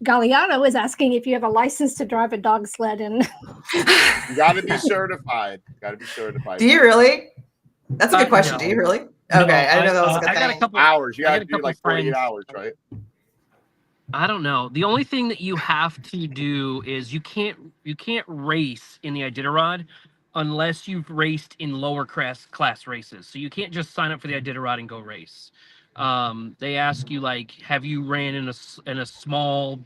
Speaker 2: Galliano is asking if you have a license to drive a dog sled, and
Speaker 1: you got to be certified.
Speaker 4: Do you really? That's a good question. Do you really? Okay, I didn't know that was a good thing.
Speaker 5: I got a couple
Speaker 1: hours. You got to do like 48
Speaker 5: friends.
Speaker 1: hours, right?
Speaker 5: I don't know. The only thing that you have to do is you can't race in the Iditarod unless you've raced in lower class races. So you can't just sign up for the Iditarod and go race. They ask you like, have you ran in a small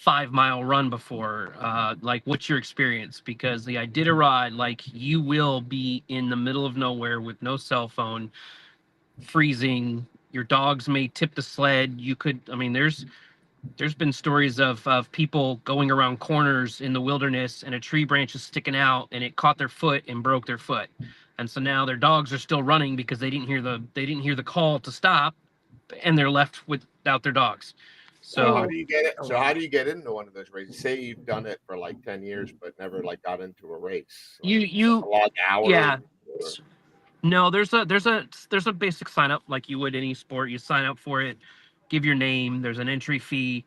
Speaker 5: 5-mile run before? Like, what's your experience? Because the Iditarod, like, you will be in the middle of nowhere with no cell phone, freezing. Your dogs may tip the sled. You could, I mean, there's been stories of people going around corners in the wilderness and a tree branch is sticking out and it caught their foot and broke their foot. And so now their dogs are still running because they didn't hear the call to stop, and they're left without their dogs. So
Speaker 1: how do you get it? So how do you get into one of those races? Say you've done it for like 10 years but never like got into a race. Like,
Speaker 5: you
Speaker 1: a log hour.
Speaker 5: Yeah. No, there's a basic sign up like you would any sport. You sign up for it, give your name, there's an entry fee.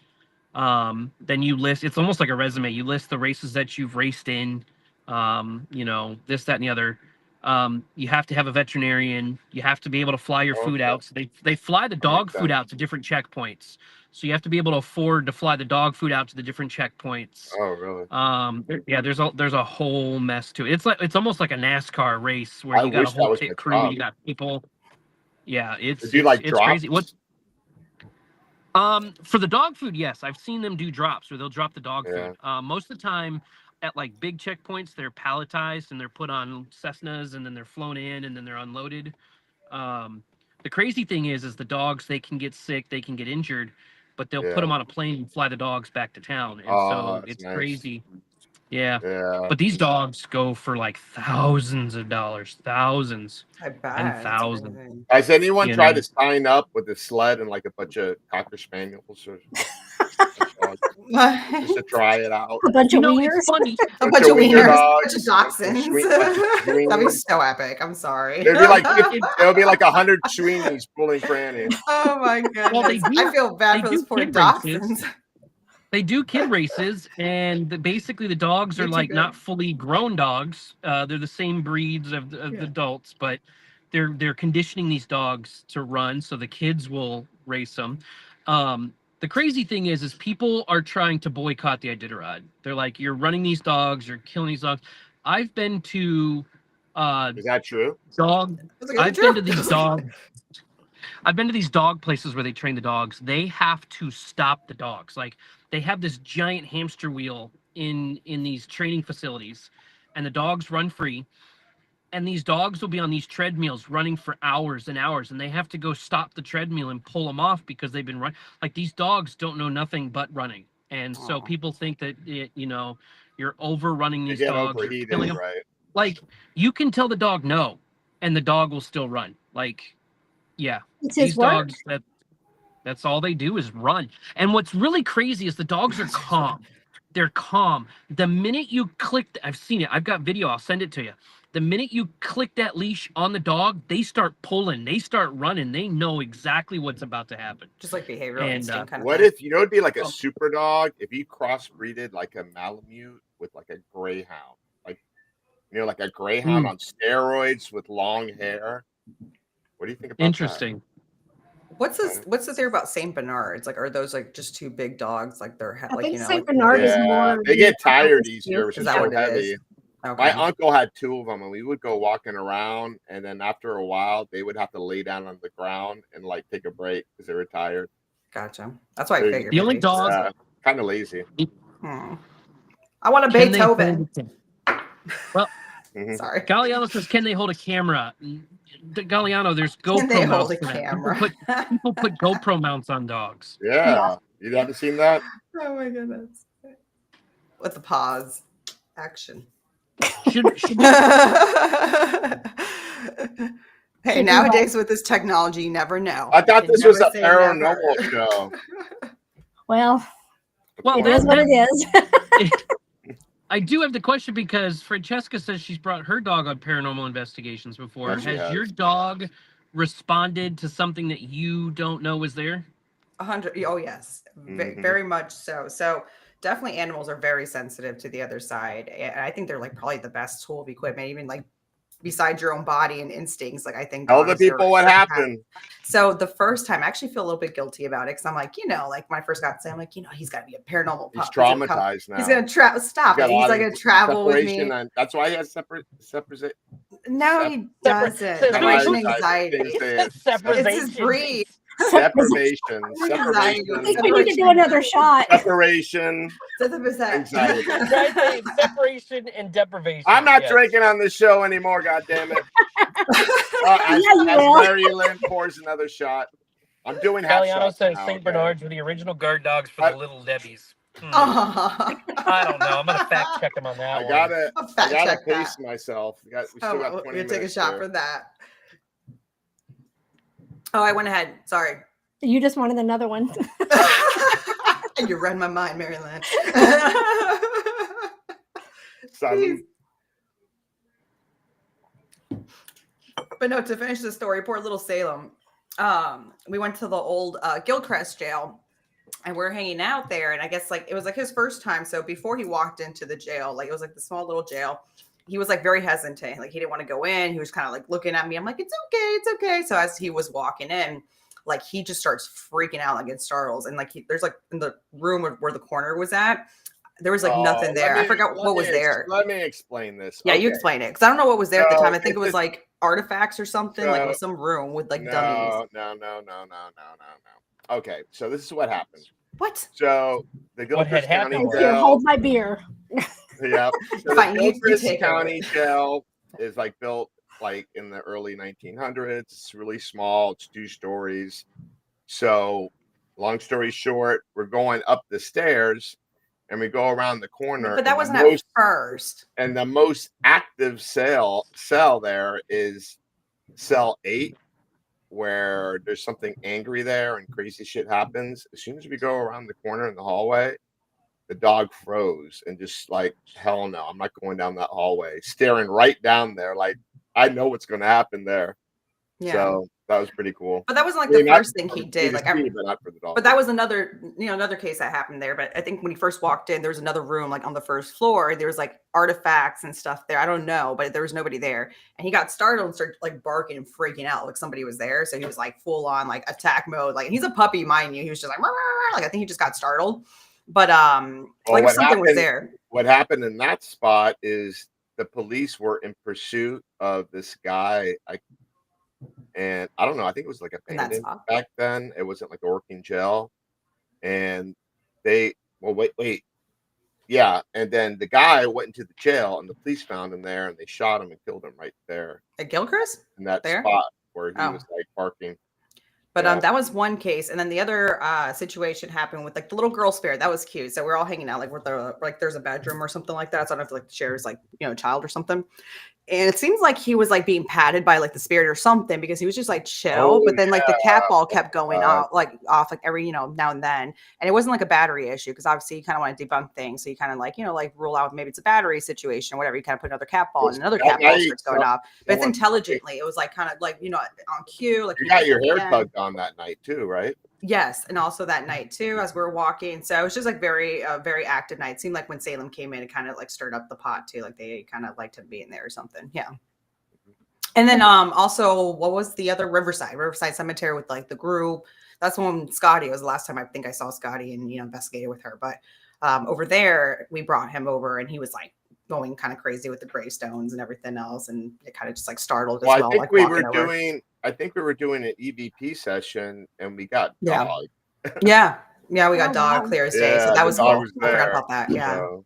Speaker 5: Then you list, it's almost like a resume. You list the races that you've raced in, you know, this, that, and the other. You have to have a veterinarian. You have to be able to fly your food out. So they fly the dog food out to different checkpoints. So you have to be able to afford to fly the dog food out to the different checkpoints.
Speaker 1: Oh, really?
Speaker 5: Yeah, there's a whole mess to it. It's almost like a NASCAR race where you got a whole pit crew, you got people. Yeah, it's crazy. For the dog food, yes, I've seen them do drops where they'll drop the dog food. Most of the time at like big checkpoints, they're palletized and they're put on Cessnas and then they're flown in and then they're unloaded. The crazy thing is the dogs, they can get sick, they can get injured, but they'll put them on a plane and fly the dogs back to town. And so it's nice. Crazy. Yeah. But these dogs go for like thousands of dollars, thousands.
Speaker 4: I bet.
Speaker 5: And thousands.
Speaker 1: Has anyone tried to sign up with a sled and like a bunch of Cocker Spaniels? Or dogs just to try it out.
Speaker 2: A bunch of wieners.
Speaker 5: It's funny.
Speaker 4: A bunch of wieners, a
Speaker 1: dogs,
Speaker 4: bunch of dachshunds.
Speaker 1: bunch of
Speaker 4: That'd be
Speaker 1: Sweeneys.
Speaker 4: so epic. I'm sorry.
Speaker 1: It'll be like 100 Sweeneys pulling Franny.
Speaker 4: Oh my goodness.
Speaker 5: Well, they do-
Speaker 4: I feel bad for
Speaker 5: they
Speaker 4: those
Speaker 5: do
Speaker 4: poor
Speaker 5: kid
Speaker 4: dachshunds.
Speaker 5: They do kid races, and basically the dogs are
Speaker 4: You're too
Speaker 5: like
Speaker 4: good.
Speaker 5: not fully grown dogs. They're the same breeds of the adults, but they're conditioning these dogs to run, so the kids will race them. The crazy thing is people are trying to boycott the Iditarod. They're like, you're running these dogs, you're killing these dogs. I've been to
Speaker 1: Is that true?
Speaker 5: I've been to these dog. I've been to these dog places where they train the dogs. They have to stop the dogs. Like they have this giant hamster wheel in these training facilities, and the dogs run free. And these dogs will be on these treadmills running for hours and hours, and they have to go stop the treadmill and pull them off because they've been running. Like these dogs don't know nothing but running, and so people think that you're overrunning these dogs, you're killing them.
Speaker 1: Right?
Speaker 5: Like you can tell the dog no, and the dog will still run. Like, yeah,
Speaker 2: It's
Speaker 5: these
Speaker 2: his work.
Speaker 5: dogs that's all they do is run. And what's really crazy is the dogs are calm. They're calm. The minute you click, I've seen it. I've got video. I'll send it to you. The minute you click that leash on the dog, they start pulling. They start running. They know exactly what's about to happen.
Speaker 4: Just like behavioral instinct kind of
Speaker 1: What
Speaker 4: thing.
Speaker 1: if, it'd be like a super dog if you crossbreeded like a Malamute with like a greyhound? Like, like a greyhound on steroids with long hair. What do you think about
Speaker 5: Interesting.
Speaker 4: What's the theory about Saint Bernards? Like, are those like just too big dogs? Like they're
Speaker 2: I think Saint
Speaker 4: like,
Speaker 2: Bernard is more.
Speaker 1: They get tired easier.
Speaker 4: Is that what it
Speaker 1: heavy.
Speaker 4: is? Okay.
Speaker 1: My uncle had 2 of them, and we would go walking around, and then after a while, they would have to lay down on the ground and like take a break because they were tired.
Speaker 4: Gotcha. That's why I figured.
Speaker 5: The only dog
Speaker 1: kind of lazy.
Speaker 4: I want a Beethoven.
Speaker 5: Well,
Speaker 4: sorry.
Speaker 5: Galliano says, "Can they hold a camera?" Galliano, there's GoPro
Speaker 4: Can they
Speaker 5: mounts
Speaker 4: hold a
Speaker 5: for that.
Speaker 4: camera?
Speaker 5: People put GoPro mounts on dogs.
Speaker 1: Yeah. You haven't seen that?
Speaker 4: Oh my goodness. With the pause action. Hey, nowadays with this technology, you never know.
Speaker 1: I thought this was a
Speaker 4: say
Speaker 1: paranormal show.
Speaker 2: Well,
Speaker 5: Well,
Speaker 2: it is what it is.
Speaker 5: I do have the question because Francesca says she's brought her dog on paranormal investigations before.
Speaker 1: Yes, she
Speaker 5: Has
Speaker 1: has.
Speaker 5: your dog responded to something that you don't know is there?
Speaker 4: 100. Oh yes, very much so. So definitely, animals are very sensitive to the other side, and I think they're like probably the best tool of equipment, even like besides your own body and instincts. Like I think
Speaker 1: Tell the people what happened.
Speaker 4: So the first time, I actually feel a little bit guilty about it because I'm like, like when I when I I'm like, he's got to be a paranormal pup.
Speaker 1: He's traumatized now.
Speaker 4: He's gonna stop it. He's like gonna travel with me.
Speaker 1: And that's why he has separate.
Speaker 4: No, he doesn't. Separation anxiety. It's his breed.
Speaker 1: Separation.
Speaker 2: I think we need to do another shot.
Speaker 1: Separation.
Speaker 4: Anxiety.
Speaker 5: Separation and deprivation.
Speaker 1: I'm not drinking on this show anymore. God damn it! As MaryLynn pours another shot, I'm doing half
Speaker 5: Galliano
Speaker 1: shots
Speaker 5: says
Speaker 1: now,
Speaker 5: St. Bernards were the original guard dogs for the Little Debbies. I don't know. I'm gonna fact check him on that.
Speaker 1: I gotta pace myself. We still got 20 minutes.
Speaker 4: Take a shot for that. Oh, I went ahead. Sorry.
Speaker 2: You just wanted another one.
Speaker 4: You read my mind, MaryLynn. But no, to finish the story, poor little Salem. We went to the old Gilchrist jail, and we're hanging out there. And I guess like it was like his first time. So before he walked into the jail, like it was like the small little jail, he was like very hesitant. Like he didn't want to go in. He was kind of like looking at me. I'm like, it's okay. So as he was walking in, like he just starts freaking out, like it startles. And like there's like in the room where the corner was at, there was like nothing there. I forgot what was there.
Speaker 1: Let me explain this.
Speaker 4: Yeah, you explain it. Because I don't know what was there at the time. I think it was like artifacts or something. Like it was some room with like dummies.
Speaker 1: No. Okay, so this is what happened.
Speaker 4: What?
Speaker 1: So the Gilchrist County
Speaker 2: Jail. Hold my beer.
Speaker 1: Yeah. So the Gilchrist County Jail is like built like in the early 1900s. It's really small. It's 2 stories. So long story short, we're going up the stairs and we go around the corner.
Speaker 4: But that wasn't at first.
Speaker 1: And the most active cell there is cell 8, where there's something angry there and crazy shit happens. As soon as we go around the corner in the hallway, the dog froze and just like, hell no, I'm not going down that hallway, staring right down there. Like, I know what's going to happen there.
Speaker 4: Yeah.
Speaker 1: So that was pretty cool.
Speaker 4: But that wasn't like the first thing he did. Like,
Speaker 1: but not for the dog.
Speaker 4: But that was another case that happened there. But I think when he first walked in, there was another room like on the first floor. There was like artifacts and stuff there. I don't know, but there was nobody there. And he got startled and started like barking and freaking out like somebody was there. So he was like full on like attack mode. Like, he's a puppy, mind you. He was just like, "Rah, rah, rah." Like, I think he just got startled. But like something was there.
Speaker 1: What happened in that spot is the police were in pursuit of this guy. And I don't know. I think it was like abandoned back then. It wasn't like a working jail. And wait. Yeah. And then the guy went into the jail and the police found him there and they shot him and killed him right there.
Speaker 4: At Gilchrist?
Speaker 1: In that spot where he was like barking.
Speaker 4: But that was one case. And then the other situation happened with like the little girl spirit. That was cute. So we're all hanging out like there's a bedroom or something like that. So I don't have to like share his like, child or something. And it seems like he was like being patted by like the spirit or something because he was just like chill. But then like the cat ball kept going off like every, now and then. And it wasn't like a battery issue because obviously you kind of want to debunk things. So you kind of like, like rule out maybe it's a battery situation or whatever. You kind of put another cat ball and another cat ball starts going off. But it's intelligently. It was like kind of like, on cue. Like
Speaker 1: you got your hair tugged on that night too, right?
Speaker 4: Yes, and also that night too, as we were walking. So it was just like very active night. It seemed like when Salem came in, it kind of like stirred up the pot too. Like they kind of liked him being there or something. Yeah. And then also, what was the other Riverside Cemetery with like the group? That's when Scotty was the last time I think I saw Scotty and investigated with her. But over there, we brought him over, and he was like going kind of crazy with the gravestones and everything else, and it kind of just like startled as well.
Speaker 1: I think we were doing an EVP session, and we got dog.
Speaker 4: Yeah, we got dog clear as day. So that was cool. I forgot about that. Yeah,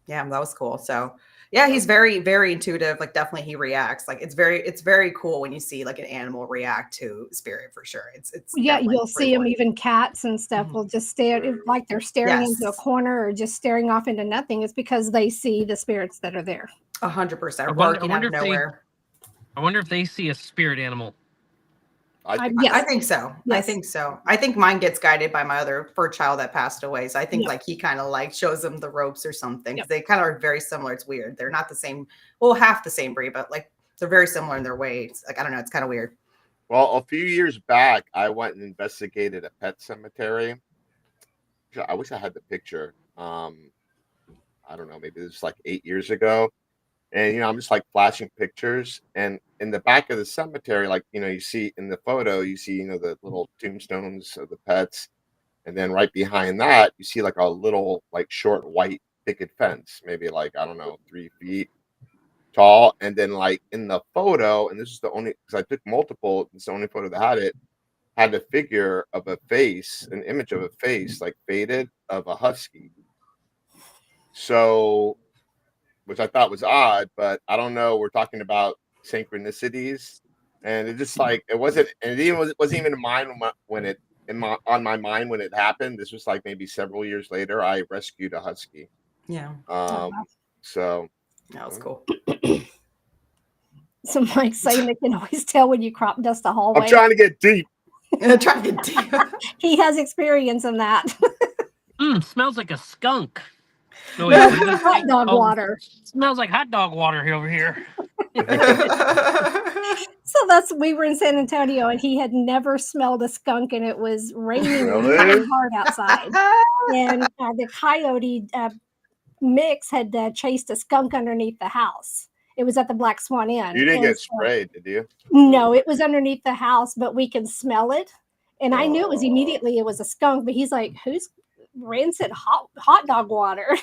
Speaker 4: that was cool. So yeah, he's very, very intuitive. Like definitely, he reacts. Like it's very cool when you see like an animal react to spirit for sure. It's
Speaker 2: you'll see them. Even cats and stuff will just stare like they're staring into a corner or just staring off into nothing. It's because they see the spirits that are there.
Speaker 4: 100% barking out of nowhere.
Speaker 5: I wonder if they see a spirit animal.
Speaker 4: I think so. Yes. I think so. I think mine gets guided by my other fur child that passed away. So I think like he kind of like shows them the ropes or something. They kind of are very similar. It's weird. They're not the same. Well, half the same breed, but like they're very similar in their ways. Like I don't know. It's kind of weird.
Speaker 1: Well, a few years back, I went and investigated a pet cemetery. I wish I had the picture. I don't know. Maybe it was like 8 years ago. And, I'm just like flashing pictures. And in the back of the cemetery, like, you see in the photo, you see, the little tombstones of the pets. And then right behind that, you see like a little, like short white picket fence, maybe like, I don't know, 3 feet tall. And then like in the photo, and this is the only, because I took multiple, it's the only photo that had a figure of a face, an image of a face, like faded of a husky. So, which I thought was odd, but I don't know. We're talking about synchronicities, and it just like it wasn't even in mind on my mind when it happened. This was like maybe several years later. I rescued a husky.
Speaker 4: Yeah.
Speaker 1: So
Speaker 4: that was cool.
Speaker 2: So Mike's saying they can always tell when you crop dust a hallway.
Speaker 1: I'm trying to get deep.
Speaker 2: He has experience in that.
Speaker 5: Smells like a skunk.
Speaker 2: No, hot dog water.
Speaker 5: Smells like hot dog water over here.
Speaker 2: So we were in San Antonio, and he had never smelled a skunk, and it was raining really hard outside. And the coyote mix had chased a skunk underneath the house. It was at the Black Swan Inn.
Speaker 1: You didn't get sprayed, did you?
Speaker 2: No, it was underneath the house, but we can smell it. And I knew it was a skunk, but he's like, who's rancid hot dog water?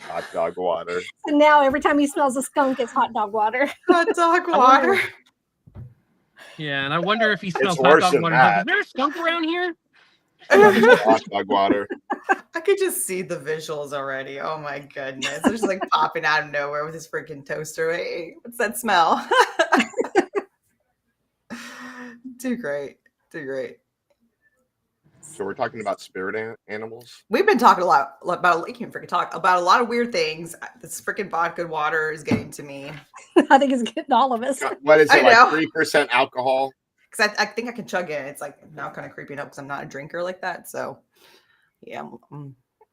Speaker 1: Hot dog water.
Speaker 2: And now every time he smells a skunk, it's hot dog water.
Speaker 4: Hot dog water.
Speaker 5: Yeah, and I wonder if he smells hot dog water. Is there a skunk around here?
Speaker 1: Hot dog water.
Speaker 4: I could just see the visuals already. Oh my goodness. They're just like popping out of nowhere with his freaking toaster. Hey, what's that smell? Too great.
Speaker 1: So we're talking about spirit animals.
Speaker 4: We've been talking a lot about. You can freaking talk about a lot of weird things. This freaking vodka water is getting to me.
Speaker 2: I think it's getting all of us.
Speaker 1: What is it, like 3% alcohol?
Speaker 4: because I think I can chug it. It's like now kind of creeping up because I'm not a drinker like that. So yeah,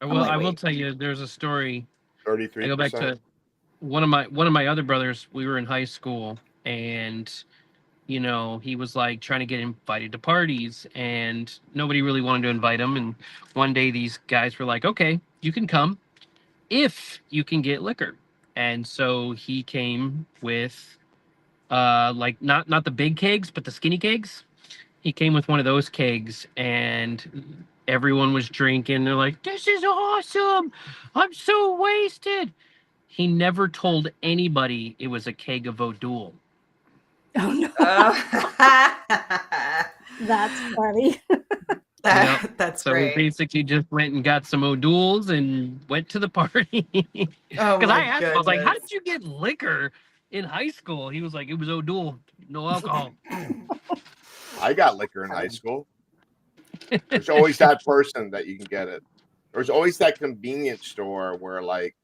Speaker 5: I will tell you, there's a story.
Speaker 1: 33%.
Speaker 5: I go back to one of my other brothers. We were in high school, and he was like trying to get invited to parties, and nobody really wanted to invite him. And one day these guys were like, "Okay, you can come if you can get liquor." And so he came with like not the big kegs, but the skinny kegs. He came with one of those kegs, and everyone was drinking. They're like, "This is awesome! I'm so wasted." He never told anybody it was a keg of O'Doul.
Speaker 2: Oh no, that's funny.
Speaker 4: That's
Speaker 5: so
Speaker 4: great.
Speaker 5: we basically just went and got some O'Douls and went to the party.
Speaker 4: Oh
Speaker 5: Because
Speaker 4: my
Speaker 5: I asked him, I was like, "How
Speaker 4: goodness.
Speaker 5: did you get liquor in high school?" He was like, "It was O'Doul, no alcohol."
Speaker 1: I got liquor in high school. There's always that person that you can get it. There's always that convenience store where like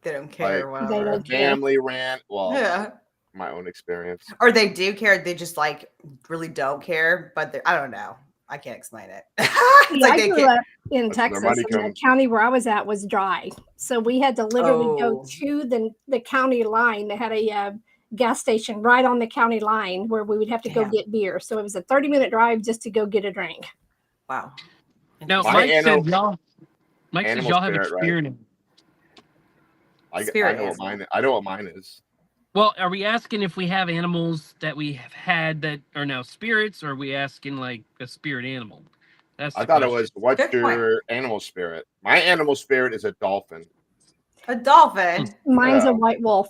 Speaker 4: They don't care.
Speaker 1: like,
Speaker 4: Whatever.
Speaker 2: They don't care.
Speaker 1: family ran. Well,
Speaker 4: Yeah.
Speaker 1: my own experience.
Speaker 4: Or they do care. They just like really don't care. But I don't know. I can't explain it. It's
Speaker 2: Yeah,
Speaker 4: like
Speaker 2: I
Speaker 4: they
Speaker 2: grew
Speaker 4: can't.
Speaker 2: up in
Speaker 1: That's where
Speaker 2: Texas,
Speaker 1: money
Speaker 2: and the
Speaker 1: comes.
Speaker 2: county where I was at was dry. So we had to literally go
Speaker 4: Oh.
Speaker 2: to the county line. They had a gas station right on the county line where we would have to go
Speaker 4: Damn.
Speaker 2: get beer. So it was a 30-minute drive just to go get a drink.
Speaker 4: Wow.
Speaker 5: Now,
Speaker 1: My
Speaker 5: Mike
Speaker 1: animal-
Speaker 5: says y'all have
Speaker 1: spirit, right?
Speaker 5: experience.
Speaker 1: I
Speaker 4: Spirit
Speaker 1: know what
Speaker 4: animal.
Speaker 1: mine. I know what mine is.
Speaker 5: Well, are we asking if we have animals that we have had that are now spirits, or are we asking like a spirit animal? That's
Speaker 1: I
Speaker 5: the
Speaker 1: thought it
Speaker 5: question.
Speaker 1: was, what's
Speaker 4: Good point.
Speaker 1: your animal spirit? My animal spirit is a dolphin.
Speaker 4: A dolphin.
Speaker 2: Mine's
Speaker 1: Yeah.
Speaker 2: a white wolf.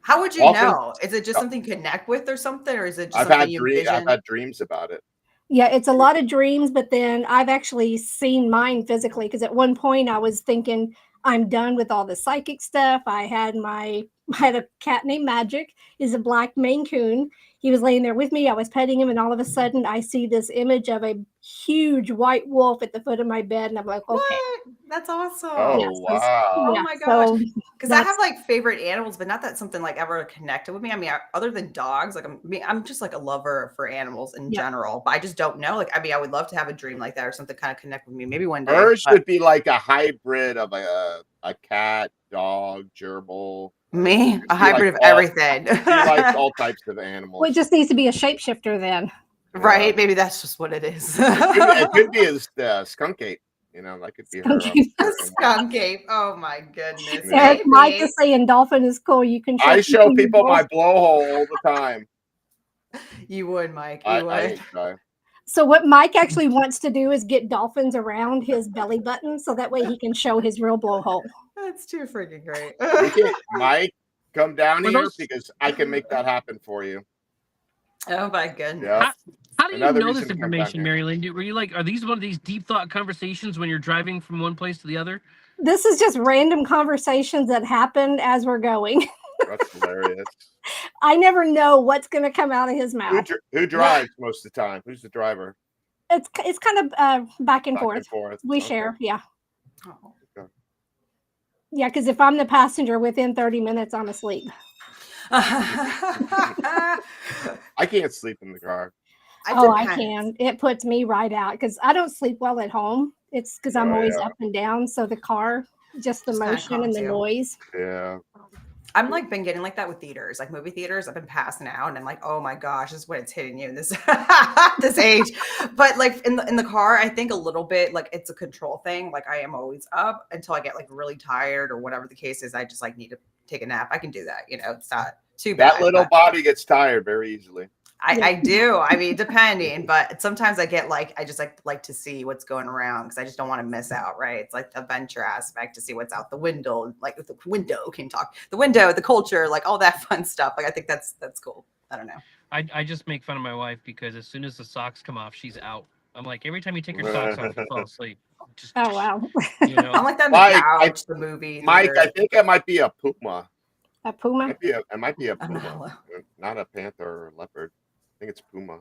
Speaker 4: How would you
Speaker 1: Dolphin-
Speaker 4: know? Is it just something you connect with or something? Or is it just
Speaker 1: I've
Speaker 4: something
Speaker 1: had
Speaker 4: you envision?
Speaker 1: I've had dreams about it.
Speaker 2: Yeah, it's a lot of dreams, but then I've actually seen mine physically because at one point I was thinking I'm done with all the psychic stuff. I had a cat named Magic. He's a black Maine Coon. He was laying there with me. I was petting him, and all of a sudden I see this image of a huge white wolf at the foot of my bed, and I'm like, okay.
Speaker 4: What? That's awesome.
Speaker 1: Oh,
Speaker 2: Yeah, so-
Speaker 1: wow.
Speaker 4: Oh
Speaker 2: yeah,
Speaker 4: my gosh.
Speaker 2: so
Speaker 4: Because I have
Speaker 2: that's-
Speaker 4: like favorite animals, but not that something like ever connected with me. I mean, other than dogs, like I'm just like a lover for animals in
Speaker 2: Yeah.
Speaker 4: general. But I just don't know. Like, I mean, I would love to have a dream like that or something kind of connect with me. Maybe one day.
Speaker 1: Hers
Speaker 4: but
Speaker 1: should be like a hybrid of a cat, dog, gerbil.
Speaker 4: me, a
Speaker 1: She
Speaker 4: hybrid
Speaker 1: likes
Speaker 4: of everything.
Speaker 1: She likes all types of animals.
Speaker 2: well, it just needs to be a shapeshifter then.
Speaker 4: Right? Maybe that's just what it is.
Speaker 1: It could be a skunk ape. That could be her.
Speaker 2: Skunk ape.
Speaker 4: A skunk ape. Oh my goodness.
Speaker 1: Yeah.
Speaker 2: Eric, Mike
Speaker 4: Maybe.
Speaker 2: is saying dolphin is cool. You can.
Speaker 1: I show
Speaker 2: your
Speaker 1: people my
Speaker 2: balls.
Speaker 1: blowhole all the time.
Speaker 4: You would, Mike. You
Speaker 1: I
Speaker 4: would.
Speaker 1: ain't shy.
Speaker 2: So what Mike actually wants to do is get dolphins around his belly button, so that way he can show his real blowhole.
Speaker 4: That's too freaking great.
Speaker 1: Mike, come down
Speaker 5: Were
Speaker 1: here
Speaker 5: those-
Speaker 1: because I can make that happen for you.
Speaker 4: Oh my goodness.
Speaker 1: Yeah.
Speaker 5: How do you
Speaker 1: Another
Speaker 5: know
Speaker 1: reason
Speaker 5: this
Speaker 1: to come down
Speaker 5: information,
Speaker 1: here.
Speaker 5: MaryLynn? Were you like, are these one of these deep thought conversations when you're driving from one place to the other?
Speaker 2: This is just random conversations that happen as we're going.
Speaker 1: That's hilarious.
Speaker 2: I never know what's going to come out of his mouth.
Speaker 1: Who drives most of the time? Who's the driver?
Speaker 2: It's kind of back and
Speaker 1: Back
Speaker 2: forth.
Speaker 1: and forth.
Speaker 2: We
Speaker 1: Okay.
Speaker 2: share, yeah.
Speaker 4: Oh.
Speaker 2: Yeah, because if I'm the passenger, within 30 minutes, I'm asleep.
Speaker 1: I can't sleep in the car.
Speaker 2: I can. It puts me right out because I don't sleep well at home. It's because I'm
Speaker 1: Oh,
Speaker 2: always
Speaker 1: yeah.
Speaker 2: up and down. So the car, just the
Speaker 4: Just kinda
Speaker 2: motion and
Speaker 4: calms
Speaker 2: the
Speaker 4: you.
Speaker 2: noise.
Speaker 1: Yeah.
Speaker 4: I'm like been getting like that with theaters, like movie theaters. I've been passing out, and I'm like, oh my gosh, this is when it's hitting you in this this age. But like in the car, I think a little bit like it's a control thing. Like I am always up until I get like really tired or whatever the case is. I just like need to take a nap. I can do that. It's not too bad.
Speaker 1: That little
Speaker 4: but
Speaker 1: body gets tired very easily.
Speaker 4: I do. I mean, depending, but sometimes I get like I just like to see what's going around because I just don't want to miss out. Right? It's like the adventure aspect to see what's out the window, like the window can talk, the window, the culture, like all that fun stuff. Like I think that's cool. I don't know.
Speaker 5: I just make fun of my wife because as soon as the socks come off, she's out. I'm like, every time you take your socks off, you fall asleep. Just,
Speaker 2: Oh, wow.
Speaker 4: I'm like that in the
Speaker 1: Mike,
Speaker 4: couch, the movie.
Speaker 1: Mike,
Speaker 4: theater.
Speaker 1: I think it might be a puma.
Speaker 2: A puma?
Speaker 1: It might be a
Speaker 4: I don't
Speaker 1: puma,
Speaker 4: know.
Speaker 1: not a panther or a leopard. I think it's puma.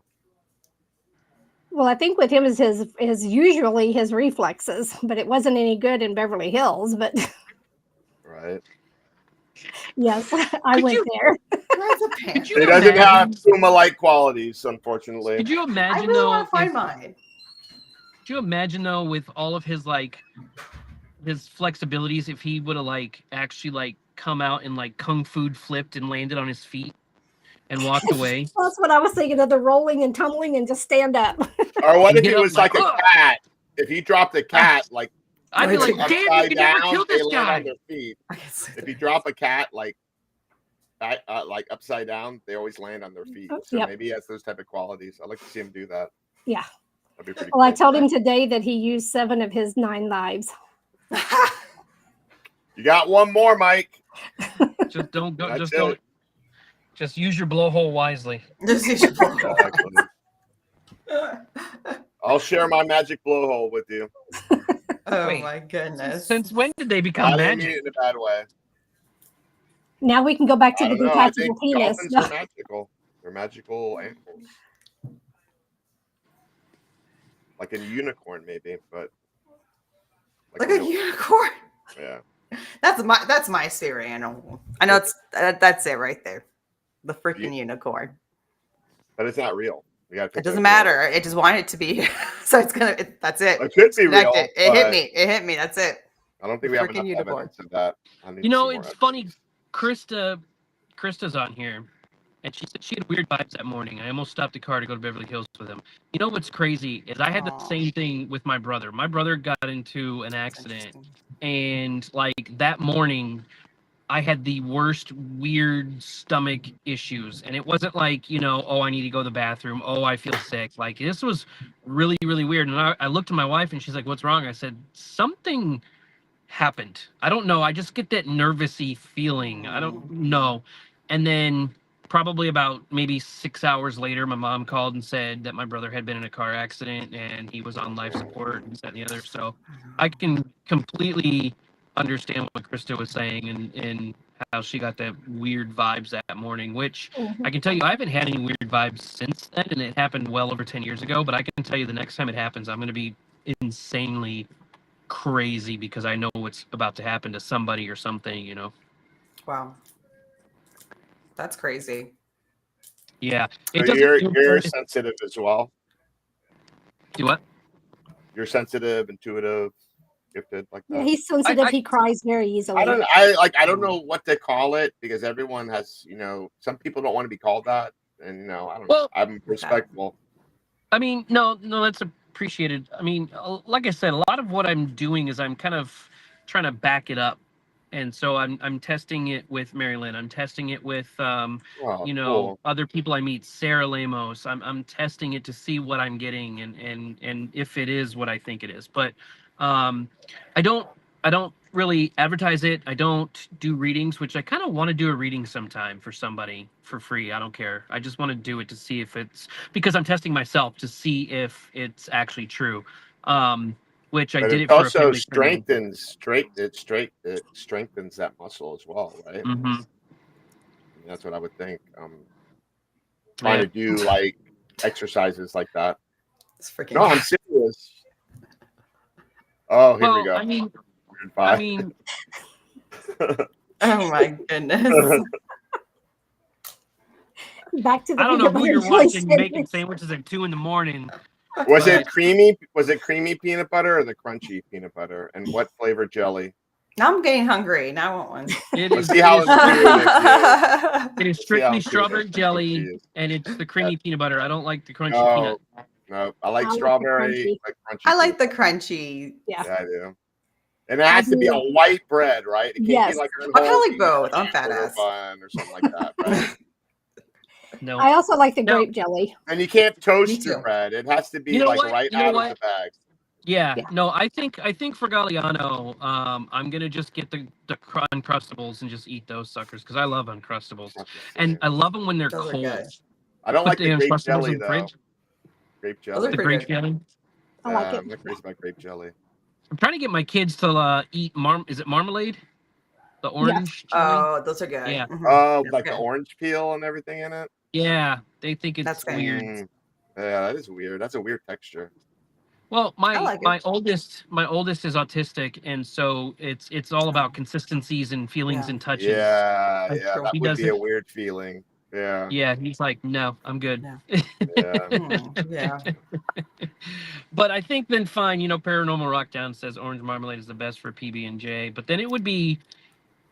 Speaker 2: Well, I think with him is his usually his reflexes, but it wasn't any good in Beverly Hills. But
Speaker 1: Right.
Speaker 2: yes, I
Speaker 5: Could
Speaker 2: went
Speaker 5: you-
Speaker 2: there.
Speaker 4: has a panda.
Speaker 5: Could you
Speaker 1: It doesn't have
Speaker 5: imagine?
Speaker 1: Puma-like qualities, unfortunately.
Speaker 5: Could you
Speaker 4: I
Speaker 5: imagine
Speaker 4: really
Speaker 5: though?
Speaker 4: want to find
Speaker 5: if-
Speaker 4: mine.
Speaker 5: Could you imagine though, with all of his his flexibilities, if he would have actually come out and kung fu flipped and landed on his feet and walked away?
Speaker 2: That's what I was thinking of, the rolling and tumbling and just stand up.
Speaker 1: Or what
Speaker 5: You
Speaker 1: if
Speaker 5: get
Speaker 1: he
Speaker 5: up
Speaker 1: was like a
Speaker 5: "Ugh!"
Speaker 1: cat? If he dropped a cat,
Speaker 5: I'd be like,
Speaker 4: Upside
Speaker 5: damn, you could never kill
Speaker 1: they
Speaker 5: this
Speaker 1: land
Speaker 5: guy.
Speaker 1: on their feet.
Speaker 4: I can see
Speaker 1: If you
Speaker 4: that.
Speaker 1: drop a cat like upside down, they always land on their feet. So
Speaker 2: Yep.
Speaker 1: maybe he has those type of qualities. I'd like to see him do that.
Speaker 2: Yeah.
Speaker 1: That'd be pretty
Speaker 2: Well, I
Speaker 1: cool.
Speaker 2: told him today that he used 7 of his 9 lives.
Speaker 1: You got one more, Mike.
Speaker 5: Just don't go.
Speaker 1: That's
Speaker 5: Just
Speaker 1: it.
Speaker 5: don't. Just use your blowhole wisely.
Speaker 4: This is your blowhole.
Speaker 1: Exactly. I'll share my magic blowhole with you.
Speaker 4: Oh
Speaker 5: Wait.
Speaker 4: my goodness.
Speaker 5: Since when did they become
Speaker 1: I didn't mean
Speaker 5: magic?
Speaker 1: it in a bad way.
Speaker 2: Now we can go back to
Speaker 1: I
Speaker 2: the
Speaker 1: don't know. I
Speaker 2: detachable
Speaker 1: think
Speaker 2: penis.
Speaker 1: dolphins are magical. They're magical animals. Like a unicorn, maybe, but
Speaker 4: Like
Speaker 1: a
Speaker 4: a
Speaker 1: real-
Speaker 4: unicorn.
Speaker 1: Yeah.
Speaker 4: That's my favorite animal. I know that's it right there. The freaking unicorn.
Speaker 1: But it's not real. We got.
Speaker 4: It doesn't matter. It just wanted it to be. So it's that's it.
Speaker 1: It could be real.
Speaker 4: Connected. It hit
Speaker 1: but
Speaker 4: me. It hit me. That's it.
Speaker 1: I don't think we have
Speaker 4: Freaking
Speaker 1: enough
Speaker 4: unicorn.
Speaker 1: evidence of that. I need
Speaker 5: You
Speaker 1: to
Speaker 5: know,
Speaker 1: see more
Speaker 5: it's funny. Krista's on here, and she said she had weird vibes that morning. I almost stopped the car to go to Beverly Hills with him. You know what's crazy is I had the
Speaker 4: Aw.
Speaker 5: same thing with my brother. My brother got into an accident, and that morning, I had the worst weird stomach issues, and it wasn't oh, I need to go to the bathroom. Oh, I feel sick. This was really, really weird. And I looked at my wife, and she's like, "What's wrong?" I said, "Something happened. I don't know. I just get that nervousy feeling. I don't know." And then probably about maybe 6 hours later, my mom called and said that my brother had been in a car accident and he was on life support and that and the other. So I can completely understand what Krista was saying and how she got that weird vibes that morning, which
Speaker 2: Mhm.
Speaker 5: I can tell you I haven't had any weird vibes since then, and it happened well over 10 years ago. But I can tell you the next time it happens, I'm going to be insanely crazy because I know what's about to happen to somebody or something,
Speaker 4: Wow. That's crazy.
Speaker 5: Yeah.
Speaker 1: So
Speaker 5: doesn't
Speaker 1: you're sensitive as well.
Speaker 5: Do what?
Speaker 1: You're sensitive, intuitive, gifted like that.
Speaker 2: Yeah, he's sensitive.
Speaker 5: I-
Speaker 2: He cries very easily.
Speaker 1: I don't know what to call it because everyone has, some people don't want to be called that, and I don't.
Speaker 5: Well-
Speaker 1: I'm respectful.
Speaker 5: I mean, no, that's appreciated. I mean, like I said, a lot of what I'm doing is I'm kind of trying to back it up, and so I'm testing it with MaryLynn. I'm testing it with
Speaker 1: Oh, cool.
Speaker 5: other people I meet, Sarah Lamos. I'm testing it to see what I'm getting and if it is what I think it is. But I don't really advertise it. I don't do readings, which I kind of want to do a reading sometime for somebody for free. I don't care. I just want to do it to see if it's because I'm testing myself to see if it's actually true. Which I
Speaker 1: But
Speaker 5: did
Speaker 1: it
Speaker 5: it for a
Speaker 1: also
Speaker 5: family friend.
Speaker 1: it strengthens that muscle as well, right?
Speaker 5: Mhm.
Speaker 1: That's what I would think. Trying to do exercises like that.
Speaker 4: It's freaking.
Speaker 1: No, I'm serious. Oh, here we
Speaker 5: Well,
Speaker 1: go.
Speaker 5: I mean,
Speaker 1: Weird
Speaker 5: I
Speaker 1: vibe.
Speaker 5: mean,
Speaker 4: Oh my goodness.
Speaker 2: Back to the
Speaker 5: I don't know
Speaker 2: peanut
Speaker 5: who
Speaker 2: butter
Speaker 5: you're
Speaker 2: jelly
Speaker 5: watching making
Speaker 2: sandwich.
Speaker 5: sandwiches at 2 a.m.
Speaker 1: Was it
Speaker 5: But-
Speaker 1: creamy? Was it creamy peanut butter or the crunchy peanut butter? And what flavor jelly?
Speaker 4: Now I'm getting hungry. Now I want one.
Speaker 5: It
Speaker 1: Let's
Speaker 5: is,
Speaker 1: see how
Speaker 5: it is,
Speaker 1: it's
Speaker 5: it is
Speaker 1: See how
Speaker 5: strictly
Speaker 1: good
Speaker 5: strawberry
Speaker 1: that
Speaker 5: jelly,
Speaker 1: crunchy is.
Speaker 5: and it's the creamy peanut butter. I don't like the crunchy
Speaker 1: No,
Speaker 5: peanut.
Speaker 1: no, I like
Speaker 2: I like the
Speaker 1: strawberry.
Speaker 2: crunchy.
Speaker 1: Like crunchy.
Speaker 4: I like the
Speaker 1: peanut butter.
Speaker 4: crunchy.
Speaker 2: Yeah.
Speaker 1: Yeah, I do. And it has to be a white bread, right? It can't
Speaker 2: Yes.
Speaker 1: be like
Speaker 4: I kinda like both. I'm fat
Speaker 1: or
Speaker 4: ass.
Speaker 1: bun or something like that, right?
Speaker 5: No.
Speaker 2: I also like the
Speaker 5: No.
Speaker 2: grape jelly.
Speaker 1: And you can't
Speaker 4: Me
Speaker 1: toast
Speaker 4: too.
Speaker 1: your bread. It has to be
Speaker 5: You know
Speaker 1: like
Speaker 5: what?
Speaker 1: right
Speaker 5: You know
Speaker 1: out
Speaker 5: what?
Speaker 1: of the bag.
Speaker 5: Yeah,
Speaker 2: Yeah.
Speaker 5: no, I think for Galliano, I'm gonna just get the Uncrustables and just eat those suckers because I love Uncrustables, and I love them when they're
Speaker 4: Those are
Speaker 5: cold.
Speaker 4: good.
Speaker 1: I don't
Speaker 5: Put
Speaker 1: like the grape
Speaker 5: Uncrustables
Speaker 1: jelly
Speaker 5: in the
Speaker 1: though.
Speaker 5: fridge.
Speaker 1: Grape
Speaker 4: Those are
Speaker 1: jelly.
Speaker 5: The
Speaker 4: pretty
Speaker 5: grape
Speaker 4: good.
Speaker 5: jelly.
Speaker 2: I like
Speaker 1: Yeah,
Speaker 2: it.
Speaker 1: I'm not crazy about grape jelly.
Speaker 5: I'm trying to get my kids to eat is it marmalade? The orange jelly?
Speaker 4: Oh, those are good.
Speaker 5: Yeah.
Speaker 4: Mhm.
Speaker 1: Oh,
Speaker 4: That's
Speaker 1: like the
Speaker 4: good.
Speaker 1: orange peel and everything in it.
Speaker 5: Yeah, they think it's
Speaker 4: That's good.
Speaker 5: weird.
Speaker 1: Yeah, that is weird. That's a weird texture.
Speaker 5: Well,
Speaker 4: I like it.
Speaker 5: my oldest is autistic, and so it's all about consistencies and feelings
Speaker 4: Yeah.
Speaker 5: and touches.
Speaker 1: Yeah,
Speaker 5: Like,
Speaker 1: yeah, that
Speaker 5: he
Speaker 1: would
Speaker 5: does
Speaker 1: be a
Speaker 5: it-
Speaker 1: weird feeling. Yeah.
Speaker 5: Yeah, he's like, no, I'm good.
Speaker 4: Yeah.
Speaker 1: Yeah.
Speaker 4: Yeah.
Speaker 5: But I think then fine, Paranormal Rockdown says Orange Marmalade is the best for PB&J, but then it would be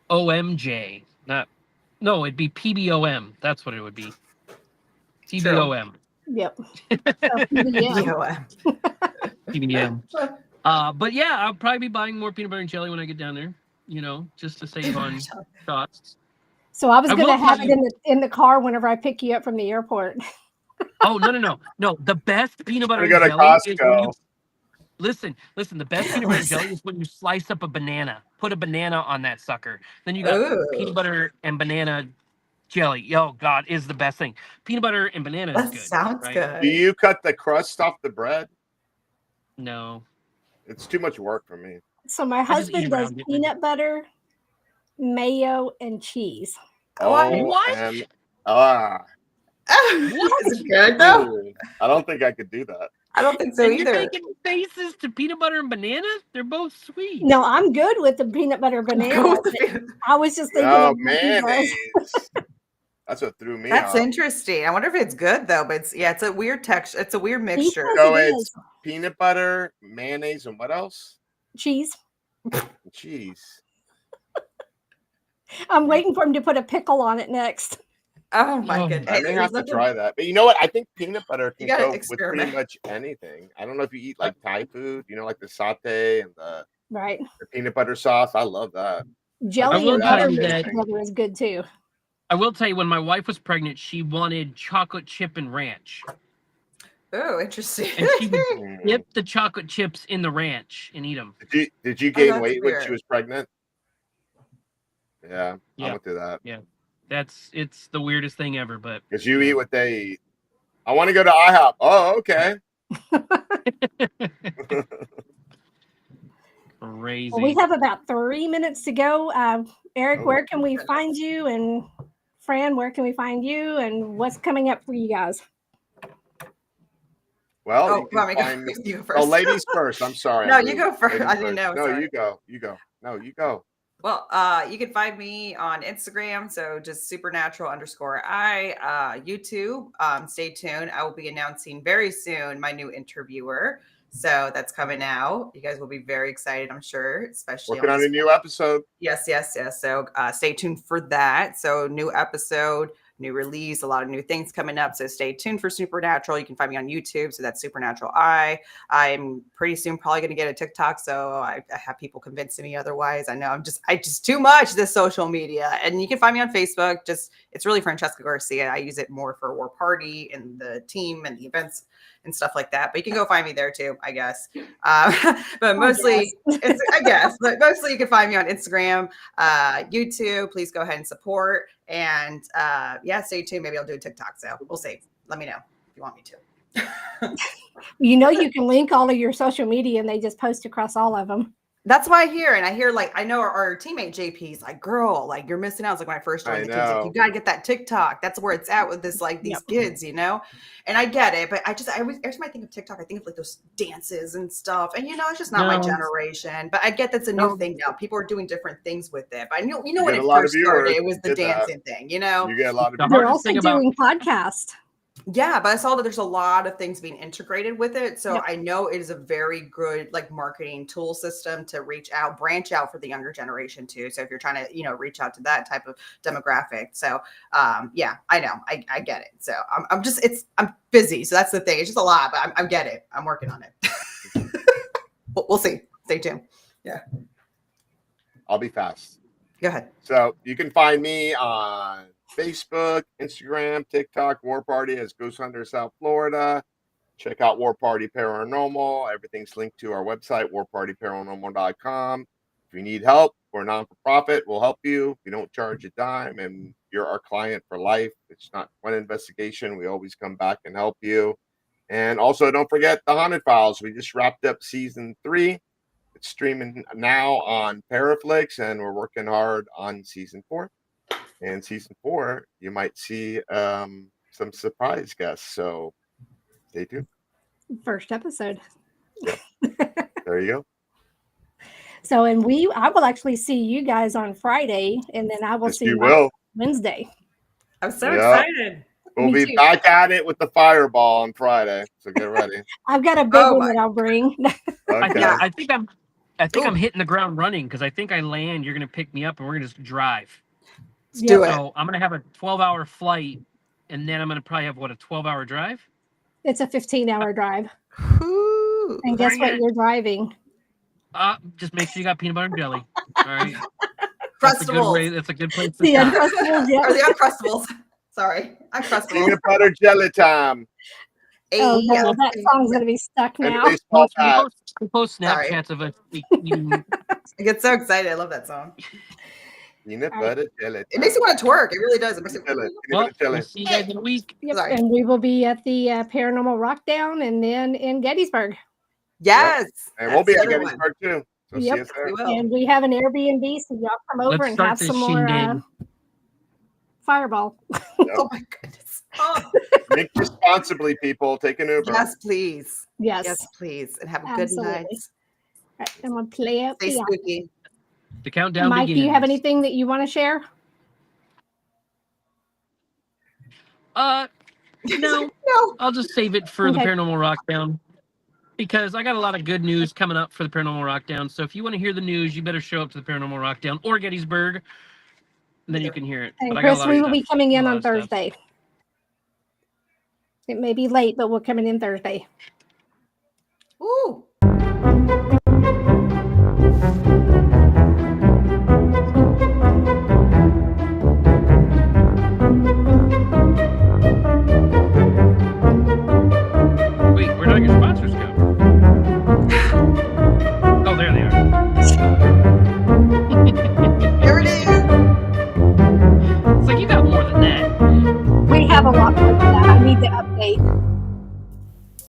Speaker 5: OMJ, it'd be PBOM. That's what it would be. TBOM.
Speaker 2: Yep. So, yeah.
Speaker 4: Yeah.
Speaker 5: PBM. But yeah, I'll probably be buying more peanut butter and jelly when I get down there, just to save on costs.
Speaker 2: So I was
Speaker 5: I
Speaker 2: going to
Speaker 5: will
Speaker 2: have
Speaker 5: tell
Speaker 2: it in the car whenever I pick you up from the airport.
Speaker 5: Oh, no. The best peanut butter
Speaker 1: We
Speaker 5: and
Speaker 1: go to
Speaker 5: jelly is when you
Speaker 1: Costco.
Speaker 5: listen. The best peanut butter and jelly is when you slice up a banana, put a banana on that sucker. Then you got
Speaker 4: Ooh.
Speaker 5: peanut butter and banana jelly. Oh God, is the best thing. Peanut butter and banana is
Speaker 4: That
Speaker 5: good.
Speaker 4: sounds
Speaker 5: right?
Speaker 4: good.
Speaker 1: Do you cut the crust off the bread?
Speaker 5: No.
Speaker 1: It's too much work for me.
Speaker 2: So my
Speaker 5: just eat
Speaker 2: husband does
Speaker 5: around it.
Speaker 2: peanut butter, mayo, and cheese.
Speaker 5: What?
Speaker 1: Is
Speaker 4: it good though?
Speaker 1: Ooh, I don't think I could do that.
Speaker 4: I don't think so
Speaker 5: And you're
Speaker 4: either.
Speaker 5: making faces to peanut butter and banana? They're both sweet.
Speaker 2: No, I'm good with the peanut butter banana.
Speaker 4: Go with the-
Speaker 2: I was just thinking
Speaker 1: Oh,
Speaker 2: of what he does.
Speaker 1: mayonnaise. That's what threw me
Speaker 4: That's
Speaker 1: off.
Speaker 4: interesting. I wonder if it's good though, but it's a weird texture. It's a weird mixture.
Speaker 2: says
Speaker 1: So
Speaker 2: it
Speaker 1: it's
Speaker 2: is.
Speaker 1: peanut butter, mayonnaise, and what else?
Speaker 2: Cheese.
Speaker 1: Cheese.
Speaker 2: I'm waiting for him to put a pickle on it next.
Speaker 4: Oh my
Speaker 5: Oh,
Speaker 4: goodness.
Speaker 1: I may have to try that. But you know what? I think peanut butter can
Speaker 4: gotta
Speaker 1: go with
Speaker 4: experiment.
Speaker 1: pretty much anything. I don't know if you eat like Thai food, like the satay and the
Speaker 2: Right.
Speaker 1: peanut butter sauce. I love that.
Speaker 2: Jelly
Speaker 5: will
Speaker 2: and
Speaker 5: tell
Speaker 2: butter
Speaker 5: you
Speaker 2: mixed
Speaker 5: that-
Speaker 2: together is good too.
Speaker 5: I will tell you, when my wife was pregnant, she wanted chocolate chip and ranch.
Speaker 4: Oh, interesting.
Speaker 5: And she would dip the chocolate chips in the ranch and eat them.
Speaker 1: Did you gain
Speaker 4: that's
Speaker 1: weight when
Speaker 4: weird.
Speaker 1: she was pregnant? Yeah, I
Speaker 5: Yeah.
Speaker 1: went through that.
Speaker 5: It's the weirdest thing ever, but
Speaker 1: Because you eat what they eat. I want to go to IHOP. Oh, okay.
Speaker 5: crazy.
Speaker 2: Well, we have about 3 minutes to go. Eric,
Speaker 1: Oh,
Speaker 2: where can we find you? And Fran, where can we find you? And what's coming up for you guys?
Speaker 1: Well,
Speaker 4: Oh,
Speaker 1: you can find me.
Speaker 4: you go first.
Speaker 1: Oh, ladies first. I'm sorry.
Speaker 4: No,
Speaker 1: I'm
Speaker 4: you
Speaker 1: rude.
Speaker 4: go first.
Speaker 1: Ladies
Speaker 4: I didn't know.
Speaker 1: No,
Speaker 4: Sorry.
Speaker 1: you go. You go. No, you go.
Speaker 4: Well, you can find me on Instagram, so just supernatural_I, YouTube. Stay tuned. I will be announcing very soon my new interviewer. So that's coming out. You guys will be very excited, I'm sure, especially
Speaker 1: Working on a new episode.
Speaker 4: Yes. So stay tuned for that. So new episode, new release, a lot of new things coming up. So stay tuned for Supernatural. You can find me on YouTube. So that's Supernatural I. I'm pretty soon probably going to get a TikTok. So I have people convincing me otherwise. I know I just too much this social media. And you can find me on Facebook. It's really Francesca Garcia. I use it more for War Party and the team and the events and stuff like that. But you can go find me there too, I guess. But mostly, but mostly you can find me on Instagram, YouTube. Please go ahead and support. And stay tuned. Maybe I'll do a TikTok. So we'll see. Let me know if you want me to.
Speaker 2: You can link all of your social media and they just post across all of them.
Speaker 4: That's why I hear, and I hear I know our teammate JP's like, girl, you're missing out. It's like when I first joined the team, you gotta get that TikTok. That's where it's at with this, these kids, And I get it, but every time I think of TikTok, I think of those dances and stuff. And it's just not my generation. But I get that's a new thing now. People are doing different things with it. But when it first started, it was the dancing thing. You get
Speaker 1: a lot of
Speaker 2: They're also doing podcasts.
Speaker 4: Yeah, but I saw that there's a lot of things being integrated with it. So I know it is a very good marketing tool system to branch out for the younger generation too. So if you're trying to, reach out to that type of demographic. So I know, I get it. So I'm busy. So that's the thing. It's just a lot, but I get it. I'm working on it. We'll see. Stay tuned. Yeah.
Speaker 1: I'll be fast.
Speaker 4: Go ahead.
Speaker 1: So you can find me on Facebook, Instagram, TikTok, War Party as Ghost Hunter South Florida. Check out War Party Paranormal. Everything's linked to our website, warpartyparanormal.com. If you need help, we're a non-for-profit. We'll help you. We don't charge a dime, and you're our client for life. It's not one investigation. We always come back and help you. And also, don't forget the Haunted Files. We just wrapped up season 3. It's streaming now on Paraflix, and we're working hard on season 4. And season 4, you might see some surprise guests. So stay tuned.
Speaker 2: First episode.
Speaker 1: Yep. There you go.
Speaker 2: So, I will actually see you guys on Friday, and then I will see you
Speaker 1: will.
Speaker 2: Wednesday.
Speaker 4: I'm so
Speaker 1: Yep.
Speaker 4: excited.
Speaker 1: We'll
Speaker 2: Me
Speaker 1: be
Speaker 2: too.
Speaker 1: back at it with the fireball on Friday. So get ready.
Speaker 2: I've got a big
Speaker 4: Oh
Speaker 2: one
Speaker 4: my-
Speaker 2: that I'll bring.
Speaker 1: Okay.
Speaker 4: Yeah.
Speaker 5: I think I'm
Speaker 4: Ooh.
Speaker 5: hitting the ground running because I think I land. You're gonna pick me up and we're gonna just drive.
Speaker 4: Let's do it.
Speaker 5: So I'm gonna have a 12-hour flight, and then I'm gonna probably have a 12-hour drive.
Speaker 2: It's a 15-hour drive.
Speaker 4: Ooh.
Speaker 2: And guess
Speaker 5: Bring
Speaker 2: what
Speaker 5: it.
Speaker 2: you're driving?
Speaker 5: Just make sure you got peanut butter and jelly. All right. That's a good
Speaker 4: Crustables.
Speaker 5: way. That's a good place to
Speaker 2: The
Speaker 5: start.
Speaker 2: Uncrustables, yeah.
Speaker 4: Or the Uncrustables. Sorry. Uncrustables.
Speaker 1: Peanut butter jelly time.
Speaker 2: Oh
Speaker 4: Yeah.
Speaker 2: no, that song's gonna be stuck
Speaker 1: And
Speaker 2: now.
Speaker 1: baseball bat.
Speaker 5: We post
Speaker 4: Sorry.
Speaker 5: Snapchats of us eating.
Speaker 4: I get so excited. I love that song.
Speaker 1: Peanut butter jelly.
Speaker 4: It makes me want to twerk. It really does. It makes me
Speaker 1: Peanut
Speaker 5: Well,
Speaker 1: butter jelly.
Speaker 5: we'll see you guys in a week.
Speaker 2: Yep.
Speaker 4: Sorry.
Speaker 2: And we will be at the Paranormal Rockdown and then in Gettysburg.
Speaker 4: Yes.
Speaker 1: And we'll be
Speaker 4: That's
Speaker 1: at
Speaker 4: the other one.
Speaker 1: Gettysburg too. So
Speaker 2: Yep.
Speaker 1: see us there.
Speaker 4: We will.
Speaker 2: And we have an Airbnb, so y'all come over
Speaker 5: Let's
Speaker 2: and
Speaker 5: start
Speaker 2: have
Speaker 5: this
Speaker 2: some more
Speaker 5: shindig.
Speaker 2: fireball.
Speaker 4: Oh my goodness. Oh,
Speaker 1: Drink responsibly, people. Take an Uber.
Speaker 4: yes, please.
Speaker 2: Yes.
Speaker 4: Yes, please. And have a good
Speaker 2: Absolutely.
Speaker 4: night.
Speaker 2: All right, I'm gonna play out
Speaker 4: Stay
Speaker 2: the
Speaker 4: spooky.
Speaker 5: The countdown
Speaker 2: Mike,
Speaker 5: begins.
Speaker 2: do you have anything that you want to share?
Speaker 5: No,
Speaker 4: No.
Speaker 5: I'll just save it for the
Speaker 2: Okay.
Speaker 5: Paranormal Rockdown because I got a lot of good news coming up for the Paranormal Rockdown. So if you want to hear the news, you better show up to the Paranormal Rockdown or Gettysburg, and then you can hear it.
Speaker 2: And
Speaker 5: But I got a
Speaker 2: Chris,
Speaker 5: lot of
Speaker 2: we will be
Speaker 5: stuff.
Speaker 2: coming in
Speaker 5: A lot
Speaker 2: on
Speaker 5: of stuff.
Speaker 2: Thursday. It may be late, but we're coming in Thursday.
Speaker 4: Ooh.